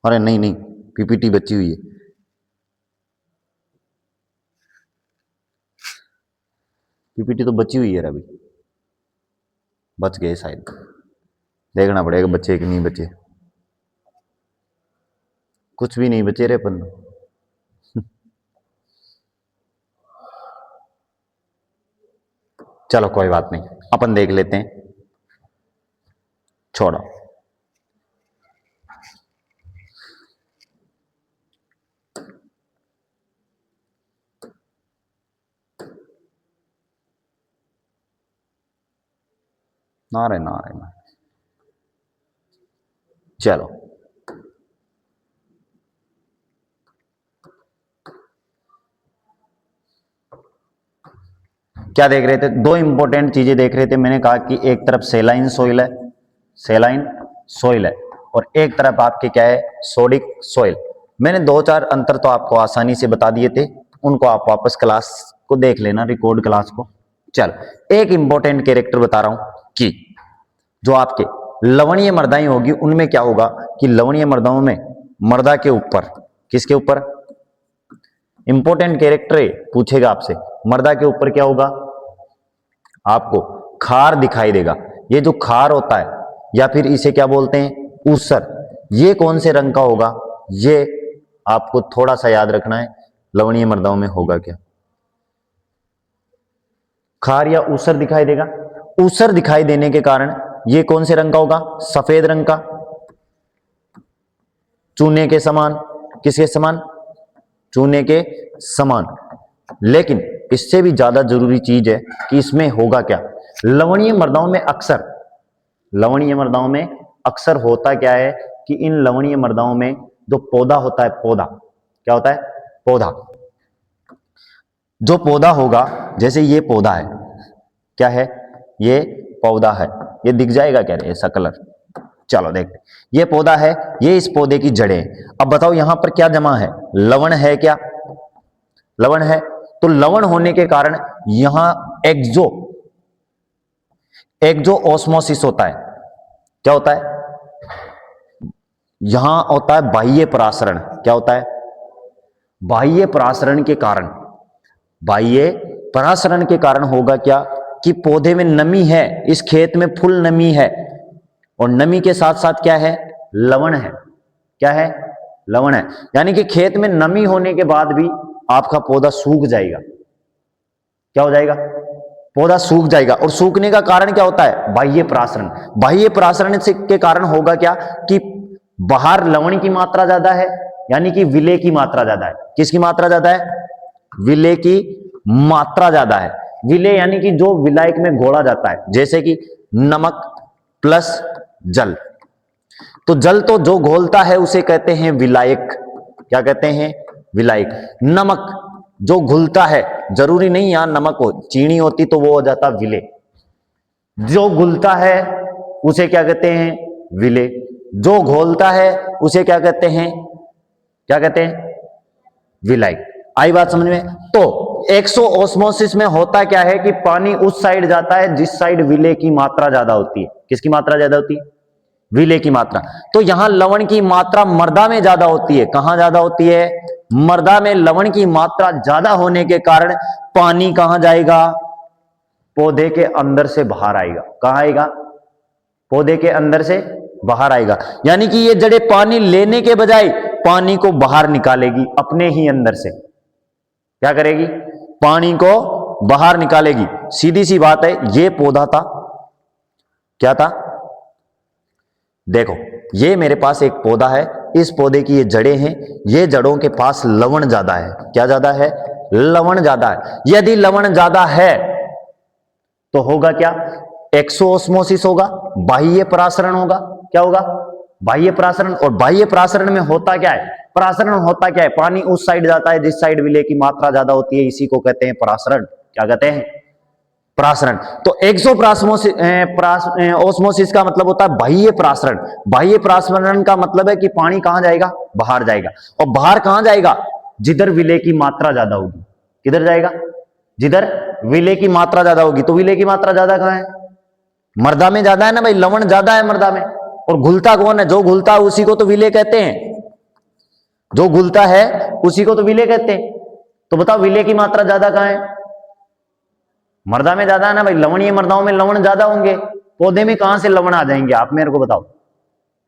अरे नहीं नहीं, पीपीटी बची हुई है। पीपीटी तो बची हुई है अभी, बच गए शायद। देखना पड़ेगा बच्चे कि नहीं बचे। कुछ भी नहीं बचे रे अपन। चलो कोई बात नहीं, अपन देख लेते हैं, छोड़ो। नारे नारे ना, चलो क्या देख रहे थे? दो इंपॉर्टेंट चीजें देख रहे थे। मैंने कहा कि एक तरफ सेलाइन सोइल है, सेलाइन सोइल है, और एक तरफ आपके क्या है? Sodic soil. मैंने दो चार अंतर तो आपको आसानी से बता दिए थे, उनको आप वापस क्लास को देख लेना, रिकॉर्ड क्लास को। चलो एक इंपॉर्टेंट कैरेक्टर बता रहा हूं कि जो आपके लवणीय मृदाएं होगी उनमें क्या होगा कि लवणीय मृदाओं में मृदा के ऊपर, किसके ऊपर? इंपॉर्टेंट कैरेक्टर पूछेगा आपसे, मृदा के ऊपर क्या होगा? आपको खार दिखाई देगा। ये जो खार होता है या फिर इसे क्या बोलते हैं? ऊसर। ये कौन से रंग का होगा? ये आपको थोड़ा सा याद रखना है, लवणीय मृदाओं में होगा क्या? खार या ऊसर दिखाई देगा। ऊसर दिखाई देने के कारण ये कौन से रंग का होगा? सफेद रंग का, चूने के समान। किसके समान? चूने के समान। लेकिन इससे भी ज्यादा जरूरी चीज है कि इसमें होगा क्या? लवणीय मृदाओं में अक्सर, लवणीय मृदाओं में अक्सर होता क्या है कि इन लवणीय मृदाओं में जो पौधा होता है, पौधा क्या होता है? पौधा। जो पौधा होगा, जैसे ये पौधा है, क्या है? ये पौधा है। ये दिख जाएगा क्या रे ऐसा कलर? चलो देखते, ये पौधा है, ये इस पौधे की जड़ें। अब बताओ यहां पर क्या जमा है? लवण है क्या? लवण है। तो लवण होने के कारण यहां एक्सो एक्सो ऑस्मोसिस होता है। क्या होता है? यहां होता है बाह्य परासरण। क्या होता है? बाह्य परासरण के कारण, बाह्य परासरण के कारण होगा क्या कि पौधे में नमी है, इस खेत में फुल नमी है, और नमी के साथ साथ क्या है? लवण है। क्या है? लवण है। यानी कि खेत में नमी होने के बाद भी आपका पौधा सूख जाएगा। क्या हो जाएगा? पौधा सूख जाएगा। और सूखने का कारण क्या होता है? बाह्य परासरण। बाह्य परासरण से के कारण होगा क्या कि बाहर लवण की मात्रा ज्यादा है, यानी कि विलेय की मात्रा ज्यादा है। किसकी मात्रा ज्यादा है? विलेय की मात्रा ज्यादा है। विलेय यानी कि जो विलायक में घोला जाता है, जैसे कि नमक प्लस जल। तो जल तो जो घोलता है उसे कहते हैं विलायक। क्या कहते हैं? विलायक। नमक जो घुलता है, जरूरी नहीं यहां नमक हो, चीनी होती तो वो हो जाता विले। जो घुलता है उसे क्या कहते हैं? विले। जो घोलता है उसे क्या कहते हैं? क्या कहते हैं? विलायक। आई बात समझ में? तो एक्सोऑस्मोसिस में होता क्या है कि पानी उस साइड जाता है जिस साइड विले की मात्रा ज्यादा होती है। किसकी मात्रा ज्यादा होती है? विले की मात्रा। तो यहां लवण की मात्रा मृदा में ज्यादा होती है। कहां ज्यादा होती है? मृदा में लवण की मात्रा ज्यादा होने के कारण पानी कहां जाएगा? पौधे के अंदर से बाहर आएगा। कहां आएगा? पौधे के अंदर से बाहर आएगा। यानी कि ये जड़ें पानी लेने के बजाय पानी को बाहर निकालेगी अपने ही अंदर से। क्या करेगी? पानी को बाहर निकालेगी। सीधी सी बात है। ये पौधा था, क्या था? देखो, ये मेरे पास एक पौधा है, इस पौधे की ये जड़ें हैं, ये जड़ों के पास लवण ज्यादा है। क्या ज्यादा है? लवण ज्यादा है। यदि लवण ज्यादा है तो होगा क्या? एक्सोऑस्मोसिस होगा, बाह्य परासरण होगा। क्या होगा? बाह्य परासरण। और बाह्य परासरण में होता क्या है? परासरण होता क्या है? पानी उस साइड जाता है जिस साइड विले की मात्रा ज्यादा होती है, इसी को कहते हैं परासरण। क्या कहते हैं? परासरण। तो एक्सोऑस्मोसिस का मतलब होता है बाह्य परासरण। बाह्य परासरण का मतलब है कि पानी कहां जाएगा? बाहर जाएगा। और बाहर कहां जाएगा? जिधर विले की मात्रा ज्यादा होगी। किधर जाएगा? जिधर विले की मात्रा ज्यादा होगी। तो विले की मात्रा ज्यादा कहां है? मृदा में ज्यादा है ना भाई, लवण ज्यादा है मृदा में। और घुलता कौन है? जो घुलता है उसी को तो विले कहते हैं। जो घुलता है उसी को तो विले कहते हैं। तो बताओ विले की मात्रा ज्यादा कहां है? मृदा में ज्यादा है ना भाई। लवणीय मृदाओं में लवण ज्यादा होंगे। पौधे में कहां से लवण आ जाएंगे? आप मेरे को बताओ।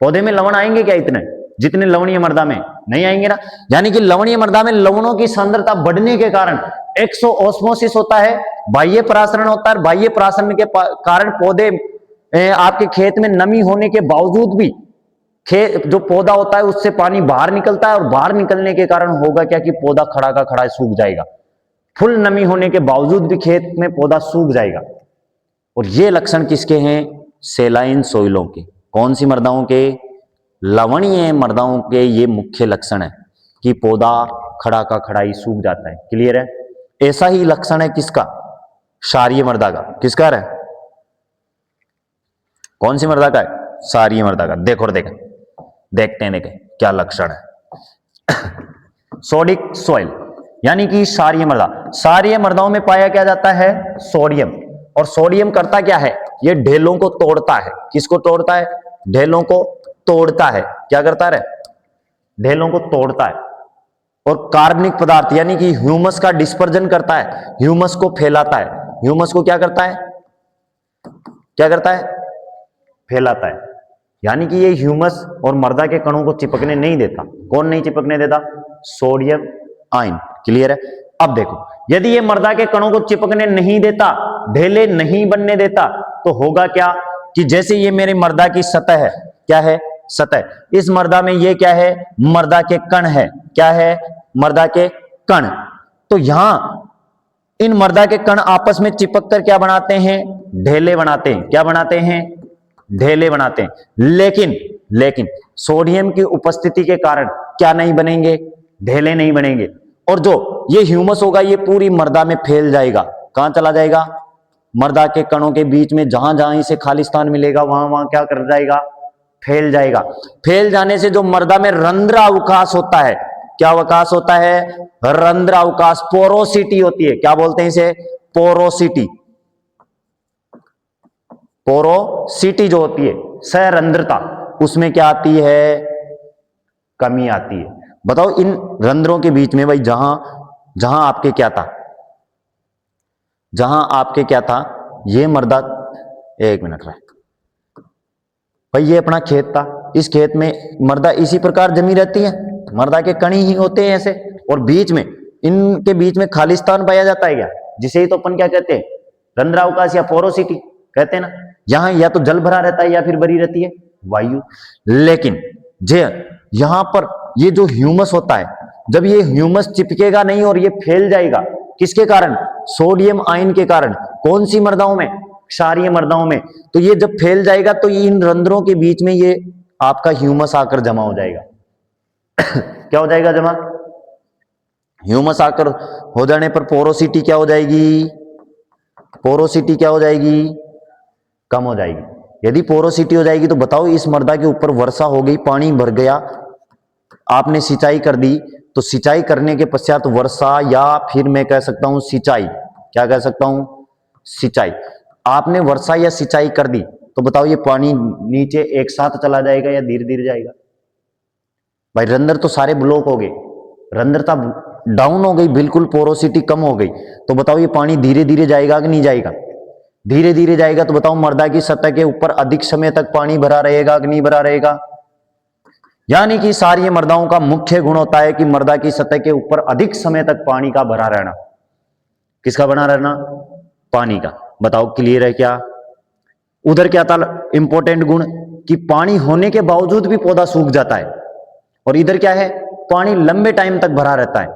पौधे में लवण आएंगे क्या इतने जितने लवणीय मृदा में? नहीं आएंगे ना। यानी कि लवणीय मृदा में लवणों की सांद्रता बढ़ने के कारण एक्सोऑस्मोसिस होता है, बाह्य परासरण होता है। बाह्य परासरण के कारण पौधे आपके खेत में नमी होने के बावजूद भी खेत जो पौधा होता है उससे पानी बाहर निकलता है। और बाहर निकलने के कारण होगा क्या कि पौधा खड़ा का खड़ा सूख जाएगा। फुल नमी होने के बावजूद भी खेत में पौधा सूख जाएगा। और ये लक्षण किसके हैं? सेलाइन सॉइलों के। कौन सी मृदाओं के? लवणीय मृदाओं के। ये मुख्य लक्षण है कि पौधा खड़ा का खड़ा ही सूख जाता है। क्लियर है? ऐसा ही लक्षण है किसका? क्षारीय मृदा का। किसका है? कौन सी मृदा का है? क्षारीय मृदा का। देखो और देखते हैं क्या लक्षण है। सोडिक सॉइल यानी कि क्षारीय मृदा। क्षारीय मृदाओं में पाया क्या जाता है? सोडियम। और सोडियम करता क्या है? ये ढेलों को तोड़ता है। किसको तोड़ता है? ढेलों को तोड़ता है। क्या करता है? ढेलों को तोड़ता है। और कार्बनिक पदार्थ यानी कि ह्यूमस का डिस्पर्जन करता है, ह्यूमस को फैलाता है। ह्यूमस को क्या करता है? क्या करता है? फैलाता है। यानी कि ये ह्यूमस और मृदा के कणों को चिपकने नहीं देता। कौन नहीं चिपकने देता? Sodium ion. क्लियर है? अब देखो, यदि ये मृदा के कणों को चिपकने नहीं देता, ढेले नहीं बनने देता, तो होगा क्या कि जैसे ये मेरे मृदा की सतह है। क्या है? सतह। इस मृदा में ये क्या है? मृदा के कण है। क्या है? मृदा के कण। तो यहां इन मृदा के कण आपस में चिपक कर क्या बनाते हैं? ढेले बनाते हैं। क्या बनाते हैं? ढेले बनाते हैं। लेकिन सोडियम की उपस्थिति के कारण क्या नहीं बनेंगे? ढेले नहीं बनेंगे। और जो ये ह्यूमस होगा ये पूरी मृदा में फैल जाएगा। कहां चला जाएगा? मृदा के कणों के बीच में जहां जहां इसे खाली स्थान मिलेगा वहां वहां क्या कर जाएगा? फैल जाएगा। फैल जाने से जो मृदा में रंध्र अवकाश होता है, क्या अवकाश होता है? रंध्र अवकाश, पोरोसिटी होती है। क्या बोलते हैं इसे? पोरोसिटी। पोरोसिटी जो होती है, सरंध्रता, उसमें क्या आती है? कमी आती है। बताओ इन रंध्रों के बीच में भाई जहां आपके क्या था? जहां आपके क्या था? ये मृदा, एक मिनट रहा भाई, ये अपना खेत था। इस खेत में मृदा इसी प्रकार जमी रहती है। मृदा के कण ही होते हैं ऐसे। और बीच में, इनके बीच में खाली स्थान पाया जाता है क्या? जिसे ही तो अपन क्या कहते हैं? रंध्रावकाश या पोरोसिटी कहते हैं ना। यहां या तो जल भरा रहता है या फिर भरी रहती है वायु। लेकिन यहां पर ये जो ह्यूमस होता है, जब ये ह्यूमस चिपकेगा नहीं और ये फैल जाएगा, किसके कारण? सोडियम आयन के कारण। कौन सी मृदाओं में? क्षारीय मृदाओं में, तो ये जब फैल जाएगा तो इन रंध्रों के बीच में ये आपका ह्यूमस आकर जमा हो जाएगा। क्या हो जाएगा जमा? ह्यूमस आकर हो जाने पर पोरोसिटी क्या हो जाएगी? पोरोसिटी क्या हो जाएगी? कम हो जाएगी। यदि पोरोसिटी हो जाएगी तो बताओ इस मृदा के ऊपर वर्षा हो गई, पानी भर गया, आपने सिंचाई कर दी, तो सिंचाई करने के पश्चात वर्षा या फिर मैं कह सकता हूं सिंचाई, क्या कह सकता हूं? सिंचाई। आपने वर्षा या सिंचाई कर दी तो बताओ ये पानी नीचे एक साथ चला जाएगा या धीरे धीरे जाएगा? भाई रंध्र तो सारे ब्लॉक हो गए, रंध्रता डाउन हो गई, बिल्कुल पोरोसिटी कम हो गई, तो बताओ ये पानी धीरे धीरे जाएगा कि नहीं जाएगा? धीरे धीरे जाएगा। तो बताओ मृदा की सतह के ऊपर अधिक समय तक पानी भरा रहेगा कि नहीं भरा रहेगा? यानी कि क्षारीय मृदाओं का मुख्य गुण होता है कि मृदा की सतह के ऊपर अधिक समय तक पानी का भरा रहना। किसका बना रहना? पानी का। बताओ क्लियर है क्या? उधर क्या था इंपॉर्टेंट गुण कि पानी होने के बावजूद भी पौधा सूख जाता है, और इधर क्या है? पानी लंबे टाइम तक भरा रहता है।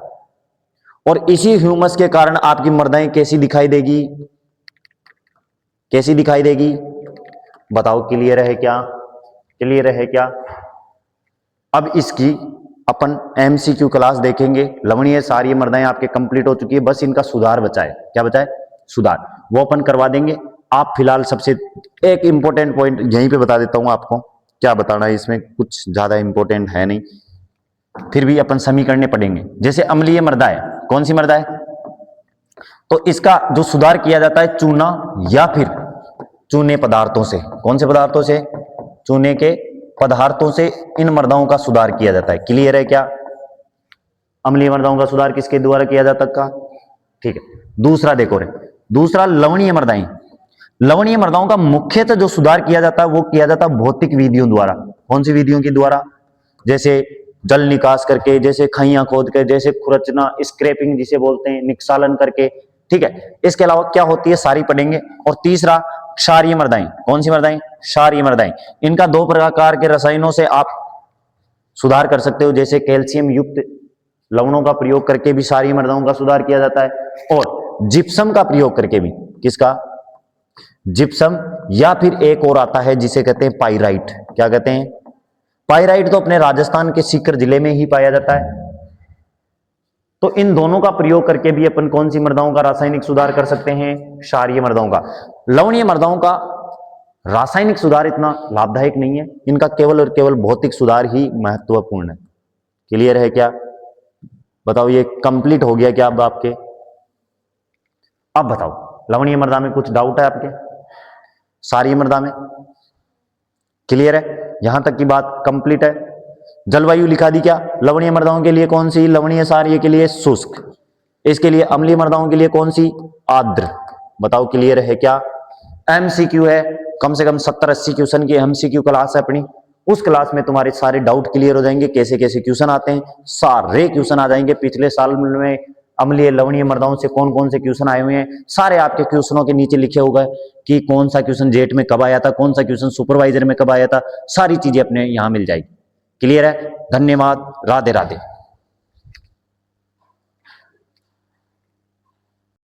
और इसी ह्यूमस के कारण आपकी मृदाएं कैसी दिखाई देगी? कैसी दिखाई देगी? बताओ क्लियर है क्या? क्लियर है क्या? अब इसकी अपन एमसीक्यू क्लास देखेंगे। लवणीय क्षारीय मृदाएं आपके कंप्लीट हो चुकी है, बस इनका सुधार बचा है। क्या बचा है? सुधार, वो अपन करवा देंगे। आप फिलहाल सबसे एक इंपॉर्टेंट पॉइंट यहीं पे बता देता हूं आपको। क्या बताना है इसमें, कुछ ज्यादा इंपॉर्टेंट है नहीं, फिर भी अपन समीकरण पढ़ेंगे। जैसे अम्लीय मृदा है, कौन सी मृदा है? तो इसका जो सुधार किया जाता है चूना या फिर चूने पदार्थों से। कौन से पदार्थों से? चूने के पदार्थों से इन मृदाओं का सुधार किया जाता है। क्लियर है क्या? अम्लीय मृदाओं का सुधार किसके द्वारा किया जाता है? ठीक है। दूसरा देखो रे, दूसरा लवणीय मृदाएं। लवणीय मृदाओं का मुख्यतः जो सुधार किया जाता है वो किया जाता है भौतिक विधियों द्वारा। कौन सी विधियों के द्वारा? जैसे जल निकास करके, जैसे खइयां खोद के, जैसे खुरचना, स्क्रैपिंग जिसे बोलते हैं, निक्षालन करके। ठीक है। इसके अलावा क्या होती है सारी पढ़ेंगे। और तीसरा क्षारीय मृदाएं। कौन सी मृदाएं? क्षारीय मृदाएं। इनका दो प्रकार के रसायनों से आप सुधार कर सकते हो, जैसे कैल्शियम युक्त लवणों का प्रयोग करके भी क्षारीय मृदाओं का सुधार किया जाता है, और जिप्सम का प्रयोग करके भी। किसका? जिप्सम। या फिर एक और आता है जिसे कहते हैं पाइराइट। क्या कहते हैं? पाइराइट तो अपने राजस्थान के सीकर जिले में ही पाया जाता है। तो इन दोनों का प्रयोग करके भी अपन कौन सी मृदाओं का रासायनिक सुधार कर सकते हैं? क्षारीय मृदाओं का। लवणीय मृदाओं का रासायनिक सुधार इतना लाभदायक नहीं है, इनका केवल और केवल भौतिक सुधार ही महत्वपूर्ण है। क्लियर है क्या? बताओ ये कंप्लीट हो गया क्या अब आपके? अब बताओ लवणीय मृदा में कुछ डाउट है आपके? क्षारीय मृदा में क्लियर है? यहां तक की बात कंप्लीट है। जलवायु लिखा दी क्या? लवणीय मृदाओं के लिए कौन सी? लवणीय क्षारीय के लिए शुष्क, इसके लिए अम्लीय मृदाओं के लिए कौन सी? आर्द्र। बताओ क्लियर है क्या? एमसीक्यू है, कम से कम 70-80 क्वेश्चन की एमसीक्यू क्लास है अपनी। उस क्लास में तुम्हारे सारे डाउट क्लियर हो जाएंगे, कैसे कैसे क्वेश्चन आते हैं, सारे क्वेश्चन आ जाएंगे। पिछले साल में अम्लीय लवणीय मृदाओं से कौन कौन से क्वेश्चन आए हुए हैं, सारे आपके क्वेश्चनों के नीचे लिखे होगा कि कौन सा क्वेश्चन जेट में कब आया था, कौन सा क्वेश्चन सुपरवाइजर में कब आया था, सारी चीजें अपने यहां मिल जाएगी। क्लियर है? धन्यवाद। राधे राधे।